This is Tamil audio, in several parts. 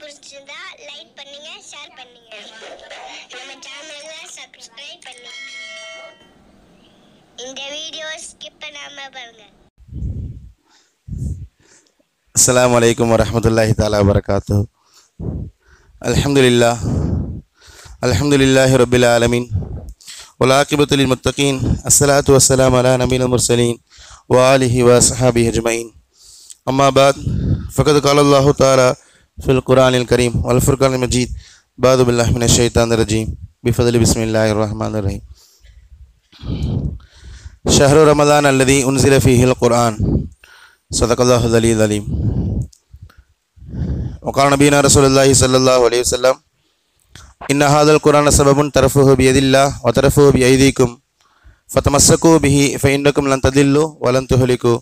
பிடிச்சிருந்தா லைக் பண்ணுங்க, ஷேர் பண்ணுங்க. நம்ம சேனலை சப்ஸ்கிரைப் பண்ணுங்க. இந்த வீடியோ ஸ்கிப் பண்ணாம பாருங்க. அஸ்ஸலாமு அலைக்கும் வரஹ்மத்துல்லாஹி தஆலா வபரகாத்துஹு. அல்ஹம்துலில்லாஹி ரப்பில் ஆலமீன் வல் ஆகிபத்து லில் முத்தகீன். அஸ்ஸலாத்து வஸ்ஸலாமு அலா நபியில் முர்சலீன் வ ஆலிஹி வ ஸஹாபிஹி அஜ்மஈன். அம்மா பாத் ஃபகத் क़ால அல்லாஹு தஆலா ஃபில் குர்ஆனில் கரீம் வல் ஃபுர்கானில் மஜீத். பாது பில்லாஹி மினஷ் ஷைத்தானிர் ரஜீம். பிஃபத்லி பிஸ்மில்லாஹிர் ரஹ்மானிர் ரஹீம். ஷஹ்ரு ரமதான் அல்லதி உன்ஸில ஃபீஹில் குர்ஆன். சதகல்லாஹுல் அலிய்யுல் அலீம். வகால நபியுனா ரசூலுல்லாஹி ஸல்லல்லாஹு அலைஹி வஸல்லம் இன்ன ஹாதல் குர்ஆன சபபுன் தரஃபுஹு பியதில்லாஹ் வ தரஃபுஹு பிஐதீக்கும் ஃபதமஸ்ஸகு பிஹி ஃபஇன்னக்கும் லன் ததில்லு வ லன் துஹ்லிகு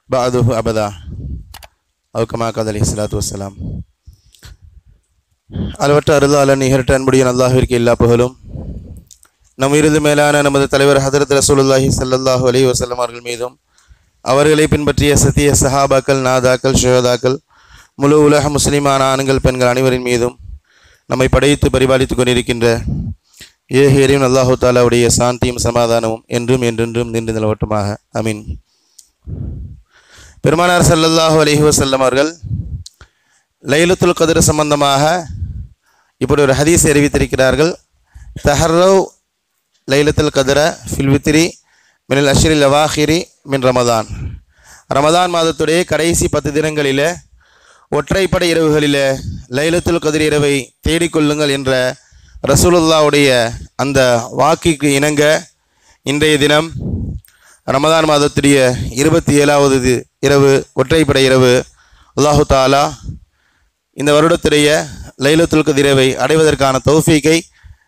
பஅதுஹு அபதா. அவ் கமா ஸல்லல்லாஹு அலைஹி ஸலாத்து வஸலாம். அளவற்ற அருளாளன் நிகரற்ற அன்புடையவன் அல்லாஹ்விற்கு எல்லா புகழும். நம் உயிரிழந்த மேலான நமது தலைவர் ஹதரத் ரசூலுல்லாஹி ஸல்லல்லாஹு அலைஹி வஸல்லம் அவர்கள் மீதும் அவர்களை பின்பற்றிய சத்திய சஹாபாக்கள், நாதாக்கள், ஷுஹதாக்கள், முழு உலக முஸ்லிமான ஆண்கள், பெண்கள் அனைவரின் மீதும் நம்மை படைத்து பரிபாலித்து கொண்டிருக்கின்ற இறைவன் அல்லாஹு தாலாவுடைய சாந்தியும் சமாதானமும் என்றும் என்றென்றும் நின்று நிலவட்டுமாக. அமீன். பெருமானார் ஸல்லல்லாஹு அலைஹி வஸல்லம் அவர்கள் லைலத்துல் கத்ர் சம்பந்தமாக இப்படி ஒரு ஹதீஸ் அறிவித்திருக்கிறார்கள். தஹர்ரவ் லைலத்துல் கத்ர ஃபில் வித்ரி மினல் அஷ்ரில் அவாஹிரி மின் ரமதான். ரமதான் மாதத்துடைய கடைசி 10 தினங்களில் ஒற்றைப்படை இரவுகளில் லைலத்துல் கத்ர் இரவை தேடிக்கொள்ளுங்கள் என்ற ரசூலுல்லாவுடைய அந்த வாக்குக்கு இணங்க இன்றைய தினம் ரமதான் மாதத்துடைய 27வது இரவு, ஒற்றைப்படை இரவு, அல்லாஹு தாலா இந்த வருடத்துடைய லைலத்துல் கத்ர் இரவை அடைவதற்கான தௌஃபீக்கை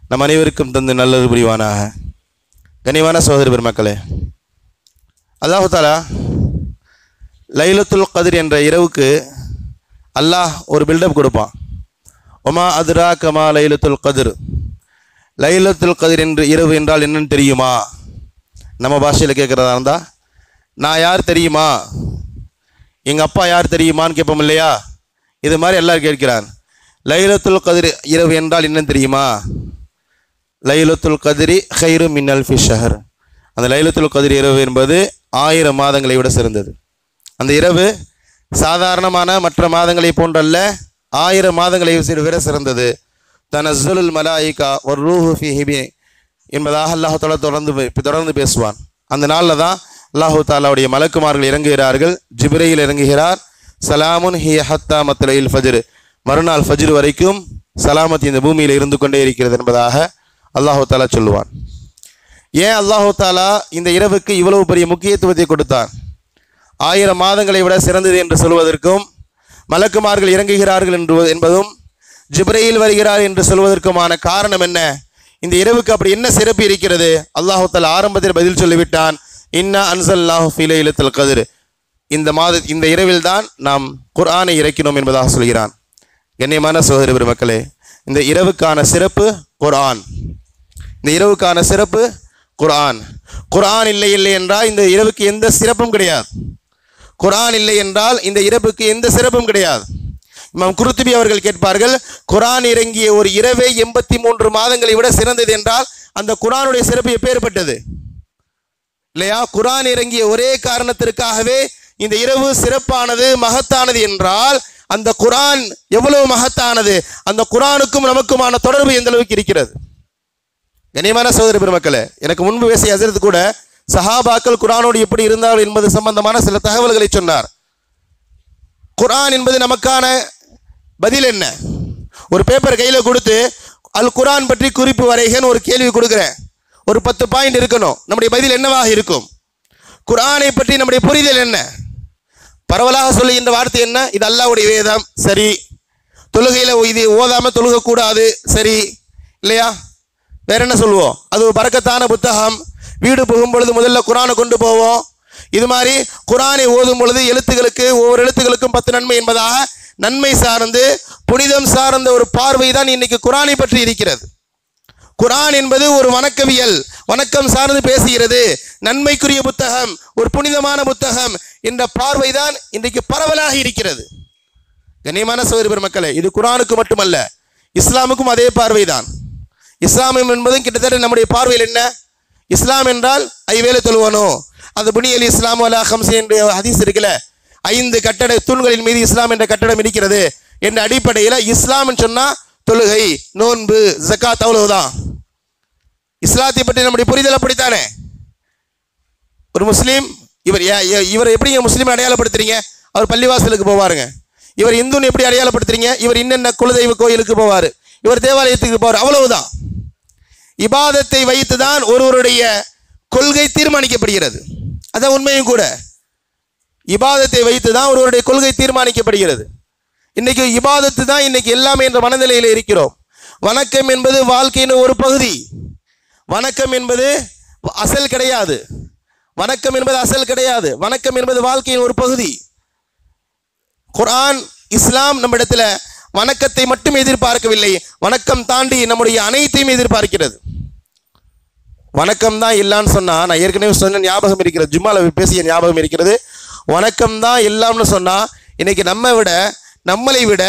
நம் அனைவருக்கும் தந்து நல்லது புரிவானாக. கனிவான சகோதர பெருமக்களே, அல்லாஹு தாலா லைலத்துல் கத்ர் என்ற இரவுக்கு அல்லாஹ் ஒரு பில்டப் கொடுப்பான். ஒமா அதுரா கமா லைலத்துல் கத்ர். லைலத்துல் கத்ர் என்று இரவு என்றால் என்னன்னு தெரியுமா? நம்ம பாஷையில் கேட்குறதா இருந்தால் நான் யார் தெரியுமா, எங்கள் அப்பா யார் தெரியுமான்னு கேட்போம் இல்லையா? இது மாதிரி எல்லாரும் கேட்கிறான். லைலத்துல் கத்ர் இரவு என்றால் என்னன்னு தெரியுமா? லைலத்துல் கத்ரி ஹைரு மின் அல்ஃபி ஷஹர். அந்த லைலத்துல் கத்ர் இரவு என்பது 1000 மாதங்களை விட சிறந்தது. அந்த இரவு சாதாரணமான மற்ற மாதங்களை போன்றல்ல, 1000 மாதங்களை விட சிறந்தது. தனஸ்ஸுலுல் மலாயிகா ஒரு ரூஹு ஃபீஹி என்பதாக அல்லாஹு தாலா தொடர்ந்து பேசுவான். அந்த நாளில் தான் அல்லாஹு தாலாவுடைய மலக்குமார்கள் இறங்குகிறார்கள். ஜிப்ரீல் இறங்குகிறார். சலாமுன் ஹிய ஹத்தா மத்லஇல் ஃபஜ்ர். மறுநாள் ஃபஜ்ர் வரைக்கும் சலாமத் இந்த பூமியில் இருந்து கொண்டே இருக்கிறது என்பதாக அல்லாஹு தாலா சொல்லுவான். ஏன் அல்லாஹு தாலா இந்த இரவுக்கு இவ்வளவு பெரிய முக்கியத்துவத்தை கொடுத்தான்? 1000 மாதங்களை விட சிறந்தது என்று சொல்வதற்கும், மலக்குமார்கள் இறங்குகிறார்கள் என்பதும், ஜிப்ரீல் வருகிறார் என்று சொல்வதற்குமான காரணம் என்ன? இந்த இரவுக்கு அப்படி என்ன சிறப்பு இருக்கிறது? அல்லாஹு தாலா ஆரம்பத்தில் பதில் சொல்லிவிட்டான். இன்னா அன்ஸல்நாஹு ஃபீ லைலத்துல் கத்ர். இந்த இரவில் தான் நாம் குர்ஆனை இறக்கினோம் என்பதாக சொல்கிறான். கண்ணியமான சகோதர பெருமக்களே, இந்த இரவுக்கான சிறப்பு குர்ஆன். இந்த இரவுக்கான சிறப்பு குர்ஆன். குர்ஆன் இல்லை என்றால் இந்த இரவுக்கு எந்த சிறப்பும் கிடையாது. குர்ஆன் இல்லை என்றால் இந்த இரவுக்கு எந்த சிறப்பும் கிடையாது. இமாம் குர்துபி அவர்கள் கேட்பார்கள், குர்ஆன் இறங்கிய ஒரு இரவே 83 மாதங்களை விட சிறந்தது என்றால் அந்த குர்ஆனுடைய சிறப்பு எப்பேற்பட்டது இல்லையா? குர்ஆன் இறங்கிய ஒரே காரணத்திற்காகவே இந்த இரவு சிறப்பானது, மகத்தானது என்றால் அந்த குர்ஆன் எவ்வளவு மகத்தானது, அந்த குர்ஆனுக்கும் நமக்குமான தொடர்பு எந்த அளவுக்கு இருக்கிறது? கண்ணியமான சகோதர பெருமக்களே, எனக்கு முன்பு பேசிய ஹஸரத் கூட சஹாபாக்கள் குர்ஆனோடு எப்படி இருந்தார்கள் என்பது சம்பந்தமான சில தகவல்களை சொன்னார். குர்ஆன் என்பது நமக்கான பதில் என்ன? ஒரு பேப்பர் கையில் கொடுத்து அல் குர்ஆன் பற்றி குறிப்பு வரைகன்னு ஒரு கேள்வி கொடுக்குறேன். ஒரு 10 பாயிண்ட் இருக்கணும். நம்முடைய பதில் என்னவாக இருக்கும்? குர்ஆனை பற்றி நம்முடைய புரிதல் என்ன? பரவலாக சொல்லுகின்ற வார்த்தை என்ன? இது அல்லாஹ்வுடைய வேதம், சரி. தொழுகையில் இது ஓதாமல் தொழுகக்கூடாது, சரி இல்லையா? வேற என்ன சொல்லுவோம்? அது ஒரு பரக்கத்தான புத்தகம். வீடு போகும் பொழுது முதல்ல குர்ஆனை கொண்டு போவோம். இது மாதிரி குர்ஆனை ஓதும் பொழுது எழுத்துக்களுக்கு, ஒவ்வொரு எழுத்துக்களுக்கும் 10 நன்மை என்பதாக நன்மை சார்ந்து, புனிதம் சார்ந்த ஒரு பார்வை தான் இன்னைக்கு குர்ஆனை பற்றி இருக்கிறது. குர்ஆன் என்பது ஒரு வணக்கவியல், வணக்கம் சார்ந்து பேசுகிறது, நன்மைக்குரிய புத்தகம், ஒரு புனிதமான புத்தகம் என்ற பார்வைதான் இன்றைக்கு பரவலாக இருக்கிறது. கண்ணியமான சகோதர பெருமக்களே, இது குர்ஆனுக்கு மட்டுமல்ல, இஸ்லாமுக்கும் அதே பார்வைதான். இஸ்லாம் என்பதும் கிட்டத்தட்ட நம்முடைய பார்வையில் என்ன? இஸ்லாம் என்றால் ஐவேளை தொழுவனோ, அது புனியல் இஸ்லாம் அலா ஹம்ஸி என்ற ஹதீஸ் இருக்குல்ல, 5 கட்டட தூண்களின் மீது இஸ்லாம் என்ற கட்டடம் இருக்கிறது என்ற அடிப்படையில் இஸ்லாம் சொன்னா தொழுகை, நோன்பு, ஜக்காத், அவ்வளவுதான். இஸ்லாத்தை பற்றி நம்முடைய புரிதல் அப்படித்தானே? ஒரு முஸ்லீம் இவர் எப்படி முஸ்லீம் அடையாளப்படுத்துறீங்க? அவர் பள்ளிவாசலுக்கு போவாருங்க. இவர் இந்துன்னு எப்படி அடையாளப்படுத்துறீங்க? இவர் இன்னென்ன குலதெய்வ கோயிலுக்கு போவார், இவர் தேவாலயத்துக்கு போவார், அவ்வளவுதான். இபாதத்தை வைத்துதான் ஒருவருடைய கொள்கை தீர்மானிக்கப்படுகிறது. அதான் உண்மையும் கூட. இபாதத்தை வைத்துதான் ஒருவருடைய கொள்கை தீர்மானிக்கப்படுகிறது. இன்னைக்கு இபாதத்து தான் இன்னைக்கு எல்லாமே என்ற மனநிலையில் இருக்கிறோம். வணக்கம் என்பது வாழ்க்கையின் ஒரு பகுதி. வணக்கம் என்பது அசல் கிடையாது. வணக்கம் என்பது அசல் கிடையாது. வணக்கம் என்பது வாழ்க்கையின் ஒரு பகுதி. குர்ஆன், இஸ்லாம் நம்ம இடத்துல வணக்கத்தை மட்டும் எதிர்பார்க்கவில்லை, வணக்கம் தாண்டி நம்முடைய அனைத்தையும் எதிர்பார்க்கிறது. வணக்கம் தான் இல்லான்னு சொன்னா, நான் ஏற்கனவே சொன்ன ஞாபகம் இருக்கிறது, ஜும்மால பேசிய ஞாபகம் இருக்கிறது. வணக்கம் தான் இல்லாம்னு சொன்னா இன்னைக்கு நம்மளை விட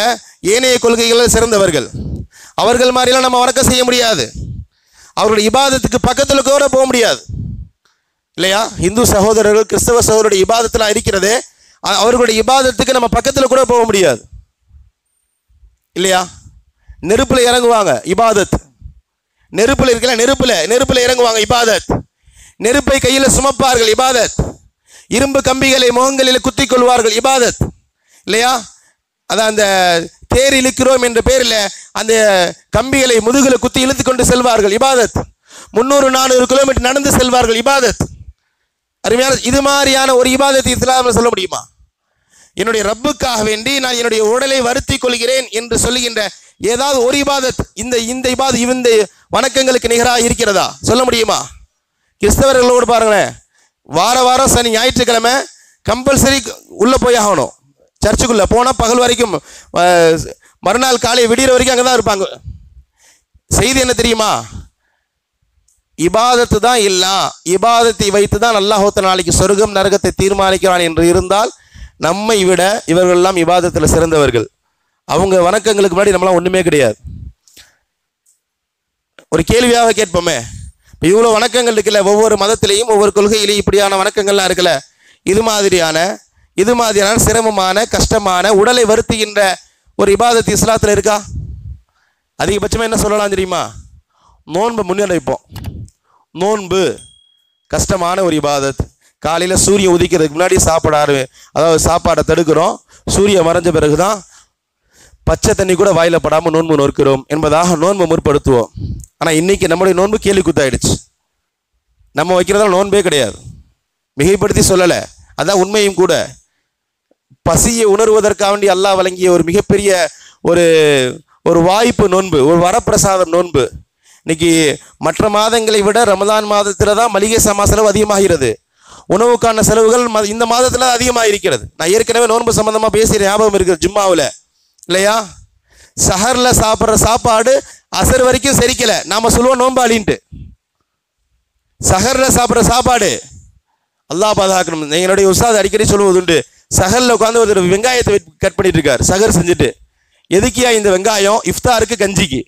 ஏனைய கொள்கைகள் சிறந்தவர்கள். அவர்கள் மாதிரிலாம் நம்ம வணக்கம் செய்ய முடியாது. அவர்களுடைய இபாதத்துக்கு பக்கத்தில் கூட போக முடியாது இல்லையா? இந்து சகோதரர்கள், கிறிஸ்தவ சகோதரருடைய இபாதத்தில் இருக்கிறதே, அவர்களுடைய இபாதத்துக்கு நம்ம பக்கத்தில் கூட போக முடியாது இல்லையா? நெருப்புல இறங்குவாங்க இபாதத். நெருப்புல இருக்கல, நெருப்புல இறங்குவாங்க இபாதத். நெருப்பை கையில் சுமப்பார்கள் இபாதத். இரும்பு கம்பிகளை முகங்களில் குத்திக் கொள்வார்கள் இபாதத் இல்லையா? அதான் அந்த தேர் இழுக்கிறோம் என்ற பேரில் அந்த கம்பிகளை முதுகில் குத்தி இழுத்து கொண்டு செல்வார்கள் இபாதத். 300-400 கிலோமீட்டர் நடந்து செல்வார்கள் இபாதத். அருமையான இது மாதிரியான ஒரு இபாதத்தை இஸ்லாம்ல சொல்ல முடியுமா? என்னுடைய ரப்புக்காக வேண்டி நான் என்னுடைய உடலை வருத்தி கொள்கிறேன் என்று சொல்லுகின்ற ஏதாவது ஒரு இபாதத் இந்த வணக்கங்களுக்கு நிகராக இருக்கிறதா? சொல்ல முடியுமா? கிறிஸ்தவர்களோடு பாருங்களேன், வாரம் சனி ஞாயிற்றுக்கிழமை கம்பல்சரி உள்ள போய் ஆகணும். சர்ச்சுக்குள்ள போனால் பகல் வரைக்கும், மறுநாள் காலை விடிகிற வரைக்கும் அங்கே தான் இருப்பாங்க. செய்தி என்ன தெரியுமா? இபாதத்து தான் இல்லா, இபாதத்தை வைத்து தான் அல்லாஹ் நாளைக்கு சொர்க்கம் நரகத்தை தீர்மானிக்கிறான் என்று இருந்தால் நம்மை விட இவர்கள் எல்லாம் இபாதத்தில் சிறந்தவர்கள். அவங்க வணக்கங்களுக்கு முன்னாடி நம்மளாம் ஒன்றுமே கிடையாது. ஒரு கேள்வியாக கேட்போமே, இப்போ இவ்வளோ வணக்கங்கள் இருக்குல்ல, ஒவ்வொரு மதத்திலையும் ஒவ்வொரு கொள்கையிலையும் இப்படியான வணக்கங்கள்லாம் இருக்குல்ல, இது மாதிரியான சிரமமான கஷ்டமான உடலை வருத்துகின்ற ஒரு இபாதத் இஸ்லாத்தில் இருக்கா? அதிகபட்சமாக என்ன சொல்லலாம் தெரியுமா? நோன்பு முன்னெடுப்போம். நோன்பு கஷ்டமான ஒரு இபாதத். காலையில் சூரியன் உதிக்கிறதுக்கு முன்னாடி சாப்பாடை தடுக்கிறோம். சூரியன் மறைஞ்ச பிறகுதான் பச்சை தண்ணி கூட வாயில படாமல் நோன்பு நோக்கிறோம் என்பதாக நோன்பு முற்படுத்துவோம். ஆனால் இன்னைக்கு நம்முடைய நோன்பு கேலி குத்தாயிடுச்சு. நம்ம வைக்கிறதால நோன்பே கிடையாது. மிகைப்படுத்தி சொல்லலை, அதான் உண்மையும் கூட. பசியை உணர்வதற்காக வேண்டி அல்லாஹ் வழங்கிய ஒரு மிகப்பெரிய ஒரு வாய்ப்பு நோன்பு, ஒரு வரப்பிரசாதம் நோன்பு. இன்னைக்கு மற்ற மாதங்களை விட ரமதான் மாதத்தில் தான் மளிகை செலவு அதிகமாகிறது. உணவுக்கான செலவுகள் இந்த மாதத்தில் அதிகமாக இருக்கிறது. நான் ஏற்கனவே நோன்பு சம்பந்தமாக பேசிய ஞாபகம் இருக்கிறது ஜும்மாவில் இல்லையா? சஹர்ல சாப்பிட்ற சாப்பாடு அசர் வரைக்கும் செரிக்கல, நாம சொல்லுவோம் நோம்பாளின்ட்டு. சஹர்ல சாப்பிட்ற சாப்பாடு அல்லாஹ் பாதுகாக்கணும். எங்களுடைய உஸ்தாத் அடிக்கடி சொல்லுவது உண்டு, சஹர்ல உட்காந்து ஒரு வெங்காயத்தை கட் பண்ணிட்டு இருக்காரு சஹர் செஞ்சுட்டு. எதுக்கியா இந்த வெங்காயம்? இஃப்தாருக்கு கஞ்சிக்கு.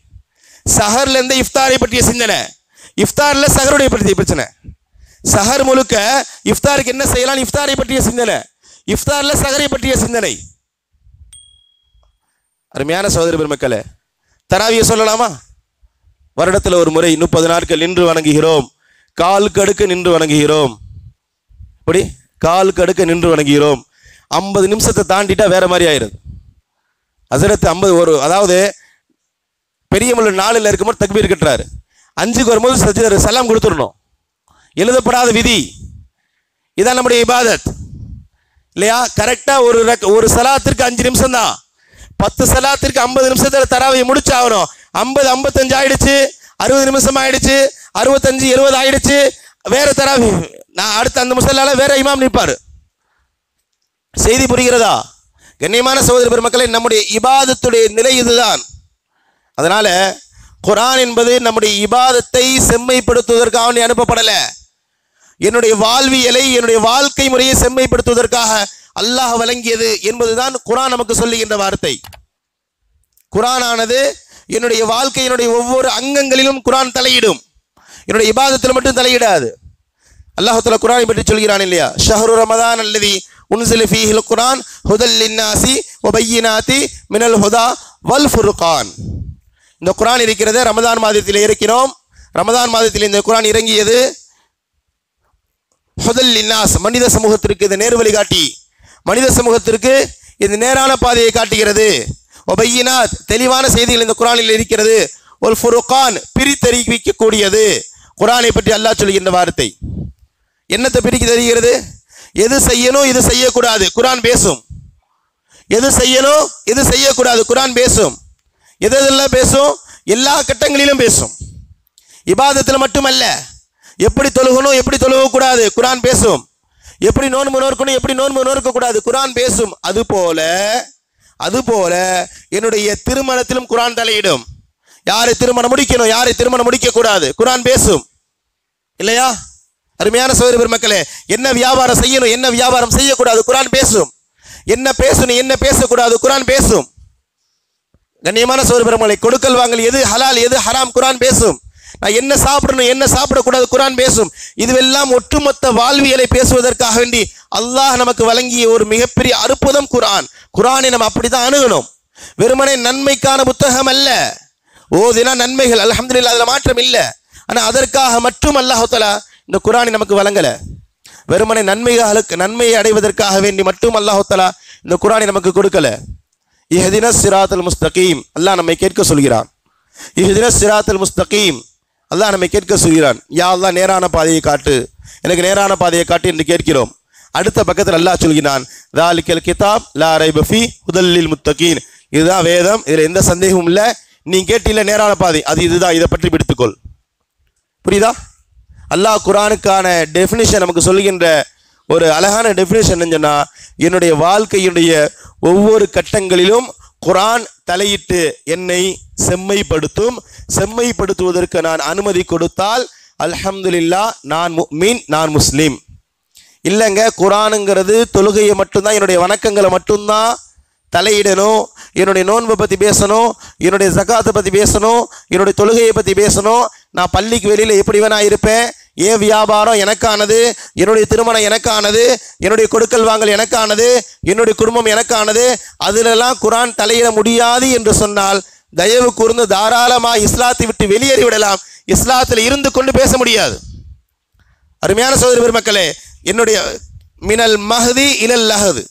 சஹர்ல இருந்து இஃப்தாரை பற்றிய சிந்தனை, இஃப்தார்ல சஹருடைய பற்றிய பிரச்சனை. சஹர் முழுக்க இஃப்தாருக்கு என்ன செய்யலாம், இஃப்தாரை பற்றிய சிந்தனை, இஃப்தார்ல சஹரை பற்றிய சிந்தனை. அருமையான சகோதர பெருமக்களே, தராவியை சொல்லலாமா? வருடத்தில் ஒரு முறை 30 நாட்கள் நின்று வணங்குகிறோம், கால் கடுக்க நின்று வணங்குகிறோம். இப்படி கால் கடுக்க நின்று வணங்குகிறோம். 50 நிமிஷத்தை தாண்டிட்டா வேற மாதிரி ஆயிடுது. ஹஸரத் 50 அதாவது பெரிய முள்ள 4ல் இருக்கும்போது தக்பீர் கட்டுறாரு, 5க்கு வரும்போது சஜ்தா சலாம் கொடுத்துடணும். எழுதப்படாத விதி. இதான் நம்முடைய இபாதத் இல்லையா? கரெக்டா ஒரு சலாத்திற்கு 5 நிமிஷம் தான். 10 சலாத்திற்கு 50 நிமிஷத்துல தராவியை முடிச்சாகணும். 50 55 ஆயிடுச்சு, 60 நிமிஷம் ஆயிடுச்சு, 65 70 ஆயிடுச்சு, வேற தராவி. நான் அடுத்த அந்த முசல்லால வேற இமாம் நிற்பாரு. செய்தி புரிகிறதா? கண்ணியமான சகோதர பெருமக்களே, நம்முடைய இபாதத்துடைய நிலை இதுதான். அதனால குர்ஆன் என்பது நம்முடைய இபாதத்தை செம்மைப்படுத்துவதற்காக அனுப்பப்படல. என்னுடைய வாழ்வியலை, என்னுடைய வாழ்க்கை முறையை செம்மைப்படுத்துவதற்காக அல்லாஹ் வழங்கியது என்பதுதான் குர்ஆன் நமக்கு சொல்லுகின்ற வார்த்தை. குர்ஆனானது என்னுடைய வாழ்க்கை, என்னுடைய ஒவ்வொரு அங்கங்களிலும் குர்ஆன் தலையிடும். என்னுடைய இபாதத்தில் மட்டும் தலையிடாது. அல்லாஹ் தஆலா குர்ஆனை பற்றி சொல்கிறான் இல்லையா, ஷஹ்ரு ரமதான் அல்லதி உன்சில ஃபீஹில் குர்ஆன் ஹுதல் லின்னாசி வ பையினாத்தி மினல் ஹுதா வல் ஃபுர்கான். இந்த குர்ஆன் இருக்கிறது ரமதான் மாதத்தில் இருக்கிறோம். ரமதான் மாதத்தில் இந்த குர்ஆன் இறங்கியது ஹுதல் லின்னாஸ், மனித சமூகத்திற்கு இது நேர் வழிகாட்டி, மனித சமூகத்திற்கு இது நேரான பாதையை காட்டுகிறது. வ பையினாத், தெளிவான செய்திகள் இந்த குர்ஆனில் இருக்கிறது. வல் ஃபுர்கான், பிரித்தறிவிக்கக்கூடியது. குர்ஆனை பற்றி அல்லாஹ் சொல்கின்ற வார்த்தை என்னத்தை பிரிக்க தெரிகிறது? எது செய்யணும், இது செய்யக்கூடாது, குர்ஆன் பேசும். எது செய்யணும், எது செய்யக்கூடாது, குர்ஆன் பேசும். எதெல்லாம் பேசும்? எல்லா கட்டங்களிலும் பேசும். இபாதத்தில் மட்டுமல்ல, எப்படி தொழுகணும், எப்படி தொழுகக்கூடாது, குர்ஆன் பேசும். எப்படி நோன்பு நோக்கணும், எப்படி நோன்பு நோக்கக்கூடாது, குர்ஆன் பேசும். அதுபோல என்னுடைய திருமணத்திலும் குர்ஆன் தலையிடும். யாரை திருமணம் முடிக்கணும், யாரை திருமணம் முடிக்க கூடாது, குர்ஆன் பேசும் இல்லையா? அருமையான சகோதர பெருமக்களே, என்ன வியாபாரம் செய்யணும், என்ன வியாபாரம் செய்யக்கூடாது, குர்ஆன் பேசும். என்ன பேசணும், என்ன பேசக்கூடாது, குர்ஆன் பேசும். கண்ணியமான சகோதர பெருமக்களே, கொடுக்கல் வாங்கல் எது ஹலால் எது ஹராம், குர்ஆன் பேசும். நான் என்ன சாப்பிடணும், என்ன சாப்பிடக்கூடாது, குர்ஆன் பேசும். இதுவெல்லாம் ஒட்டுமொத்த வாழ்வியலை பேசுவதற்காக வேண்டி அல்லாஹ் நமக்கு வழங்கிய ஒரு மிகப்பெரிய அற்புதம் குர்ஆன். குர்ஆனை நம்ம அப்படிதான் அணுகணும். வெறுமனே நன்மைக்கான புத்தகம் அல்ல. ஓதினா நன்மைகள் அல்ஹம்துலில்லாஹ், அதுல மாற்றம் இல்லை. ஆனா அதற்காக மட்டும் அல்லாஹ் தஆலா இந்த குர்ஆனை நமக்கு வழங்கல. வெறுமனே நன்மையை அடைவதற்காக வேண்டி மட்டும் அல்லாஹ் தஆலா இந்த குர்ஆனை நமக்கு கொடுக்கல. இஹ்தினஸ் ஸிராத்தல் முஸ்தகீம், அல்லாஹ் நம்மை கேட்க சொல்கிறான். இஹ்தினஸ் ஸிராத்தல் முஸ்தகீம், அல்லாஹ் நம்மை கேட்க சொல்கிறான். யா அல்லாஹ் நேரான பாதையை காட்டு, எனக்கு நேரான பாதையை காட்டு என்று கேட்கிறோம். அடுத்த பக்கத்தில் அல்லாஹ் சொல்கிறான், ذَلِكَ கிதாப் லா ரைப ஃபீ ஹுதல் லில் முத்தகீன். இதுதான் வேதம், இதுல எந்த சந்தேகமும் இல்லை. நீ கேட்டில நேரான பாதை, அது இதுதான், இதை பற்றி பிடித்துக்கொள். புரியுதா? அல்லாஹ் குர்ஆனுக்கான டெஃபினிஷன் நமக்கு சொல்லுகின்ற ஒரு அழகான டெஃபினிஷன் என்னன்னா, என்னுடைய வாழ்க்கையுடைய ஒவ்வொரு கட்டங்களிலும் குர்ஆன் தலையிட்டு என்னை செம்மைப்படுத்தும். செம்மைப்படுத்துவதற்கு நான் அனுமதி கொடுத்தால் அல்ஹம்துலில்லாஹ், நான் முஃமின், நான் முஸ்லீம். இல்லைங்க, குர்ஆனுங்கிறது தொழுகையை மட்டும்தான், என்னுடைய வணக்கங்களை மட்டும்தான் தலையிடணும், என்னுடைய நோன்பை பற்றி பேசணும், என்னுடைய ஜகாத்தை பற்றி பேசணும், என்னுடைய தொழுகையை பற்றி பேசணும். நான் பள்ளிக்கு வெளியில் எப்படி வேணா இருப்பேன், என் வியாபாரம் எனக்கானது, என்னுடைய திருமணம் எனக்கானது, என்னுடைய கொடுக்கல் வாங்கல் எனக்கானது, என்னுடைய குடும்பம் எனக்கானது, அதிலெல்லாம் குர்ஆன் தலையிட முடியாது என்று சொன்னால் தயவு கூர்ந்து தாராளமாக இஸ்லாத்தை விட்டு வெளியேறி விடலாம். இஸ்லாத்தில் இருந்து கொண்டு பேச முடியாது. அருமையான சகோதர பெருமக்களே, என்னுடைய மினல் மஹதி இலல் லஹது,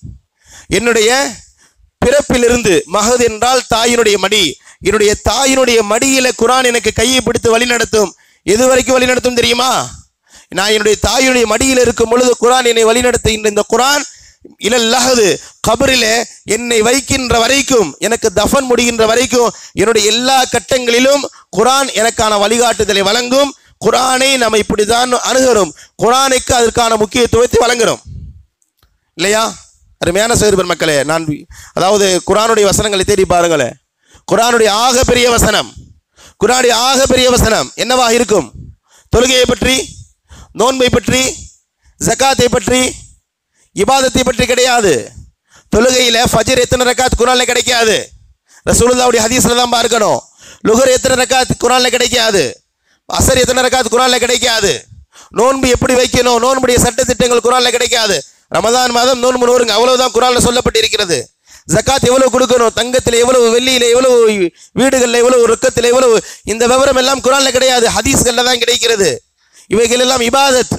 என்னுடைய பிறப்பிலிருந்து, மஹது என்றால் தாயினுடைய மடி, என்னுடைய தாயினுடைய மடியில குர்ஆன் எனக்கு கையை பிடித்து வழி நடத்தும். எது வரைக்கும் வழி நடத்தும் தெரியுமா? நான் என்னுடைய தாயினுடைய மடியில் இருக்கும் பொழுது குர்ஆன் என்னை வழி நடத்துகின்ற இந்த குர்ஆன் இலல் லஹது, கபரிலே என்னை வைக்கின்ற வரைக்கும், எனக்கு தஃபன் முடிகின்ற வரைக்கும், என்னுடைய எல்லா கட்டங்களிலும் குர்ஆன் எனக்கான வழிகாட்டுதலை வழங்கும். குர்ஆனை நம்ம இப்படிதான் அணுகிறோம். குர்ஆனுக்கு அதற்கான முக்கியத்துவத்தை வழங்குறோம் இல்லையா? அருமையான சகோதர பெருமக்களே, நான் அதாவது குர்ஆனுடைய வசனங்களை தேடி பாருங்களேன். குர்ஆனுடைய ஆகப்பெரிய வசனம், குர்ஆனுடைய ஆகப்பெரிய வசனம் என்னவாக இருக்கும்? தொழுகையை பற்றி, நோன்பை பற்றி, ஜகாத்தை பற்றி, இபாதத்தை பற்றி கிடையாது. தொழுகையில ஃபஜ்ர் எத்தனை ரக்காத் குர்ஆன்ல கிடைக்காது, ரசூலுல்லாஹ்வுடைய ஹதீஸ்ல தான் பார்க்கணும். லுஹர் எத்தனை ரக்காத் குர்ஆன்ல கிடைக்காது, அசர் எத்தனை ரக்காத் குர்ஆன்ல கிடைக்காது. நோன்பு எப்படி வைக்கணும், நோன்புடைய சட்ட திட்டங்கள் குர்ஆன்ல கிடைக்காது. ரமதான் மாதம் நோன்பு நோருங்க, அவ்வளவுதான் குர்ஆன்ல சொல்லப்பட்டு இருக்கிறது. ஜகாத் எவ்வளவு கொடுக்கணும், தங்கத்தில் எவ்வளவு, வெள்ளியில எவ்வளவு, வீடுகளில் எவ்வளவு, ரொக்கத்தில் எவ்வளவு, இந்த விவரம் எல்லாம் குர்ஆன்ல கிடையாது, ஹதீஸ்கள்ல தான் கிடைக்கிறது. இவைகள் எல்லாம் இபாதத்.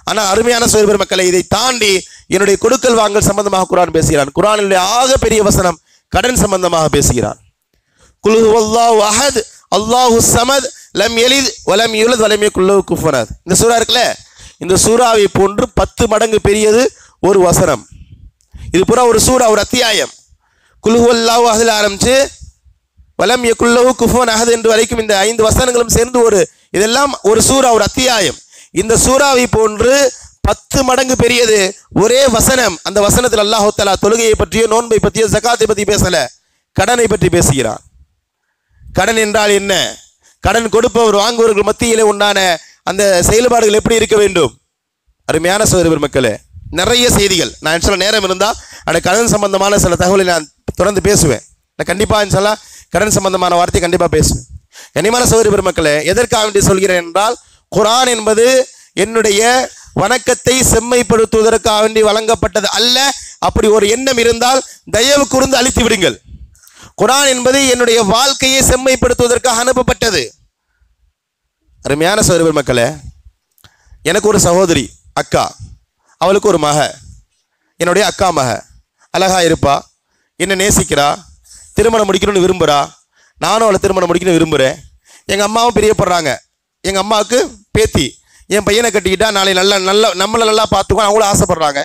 ஆனா அருமையான சகோதர பெருமக்களே, இதை தாண்டி என்னுடைய கொடுக்கல் வாங்கல் சம்பந்தமாக குர்ஆன் பேசுகிறான். குர்ஆனிலே ஆக பெரிய வசனம் கடன் சம்பந்தமாக பேசுகிறான். குல் ஹுவல்லாஹு அஹத் அல்லாஹு ஸமத் லம் யலித் வலம் யூலத் வலம் யகுல் லஹு குஃபுவன் அஹத். இந்த சூரா இருக்குல்ல, இந்த சூராவை போன்று 10 மடங்கு பெரியது ஒரு வசனம். இது பூரா ஒரு சூரா, ஒரு அத்தியாயம். குல் ஹுவல்லாஹு அஹத் ஆரம்பிச்சு வலம் யகுல் லஹு குஃபுவன் அஹத் என்று வரைக்கும் இந்த 5 வசனங்களும் சேர்ந்து இதெல்லாம் ஒரு சூரா, ஒரு அத்தியாயம். இந்த சூராவை போன்று 10 மடங்கு பெரியது ஒரே வசனம். அந்த வசனத்தில் அல்லாஹ் தஆலா தொழுகையை பற்றியோ, நோன்பை பற்றியோ, ஜகாத்தை பற்றி பேசல, கடனை பற்றி பேசுகிறான். கடன் என்றால் என்ன, கடன் கொடுப்பவர் வாங்குவவர்கள் மத்தியிலே உண்டான அந்த செயல்பாடுகள் எப்படி இருக்க வேண்டும்? அருமையான சகோதர பெருமக்களே, நிறைய செய்திகள் நான் சில நேரம் இருந்தால் அந்த கடன் சம்பந்தமான சில தகவலை நான் தொடர்ந்து பேசுவேன். நான் கண்டிப்பாக இன்ஷால்லா கடன் சம்பந்தமான வார்த்தையை கண்டிப்பாக பேசுவேன். கனிமான சகோதர பெருமக்களே, எதற்காக வேண்டி சொல்கிறேன் என்றால், குர்ஆன் என்பது என்னுடைய வணக்கத்தை செம்மைப்படுத்துவதற்காக வேண்டி வழங்கப்பட்டது அல்ல. அப்படி ஒரு எண்ணம் இருந்தால் தயவு கூர்ந்து அழித்து விடுங்கள். குர்ஆன் என்பது என்னுடைய வாழ்க்கையை செம்மைப்படுத்துவதற்காக அனுப்பப்பட்டது. அருமையான சகோதர பெருமக்களே, எனக்கு ஒரு சகோதரி அக்கா, அவளுக்கு ஒரு மக, என்னுடைய அக்கா மக, அழகா இருப்பா, என்னை நேசிக்கிறா, திருமணம் முடிக்கணும்னு விரும்புகிறா, நானும் அவளை திருமணம் முடிக்கணும்னு விரும்புகிறேன். எங்கள் அம்மாவும் பிரியப்படுறாங்க. எங்கள் அம்மாவுக்கு பேத்தி என் பையனை கட்டிக்கிட்டா நாளை நம்மளை நல்லா பார்த்துக்குவான், அவங்களும் ஆசைப்படுறாங்க.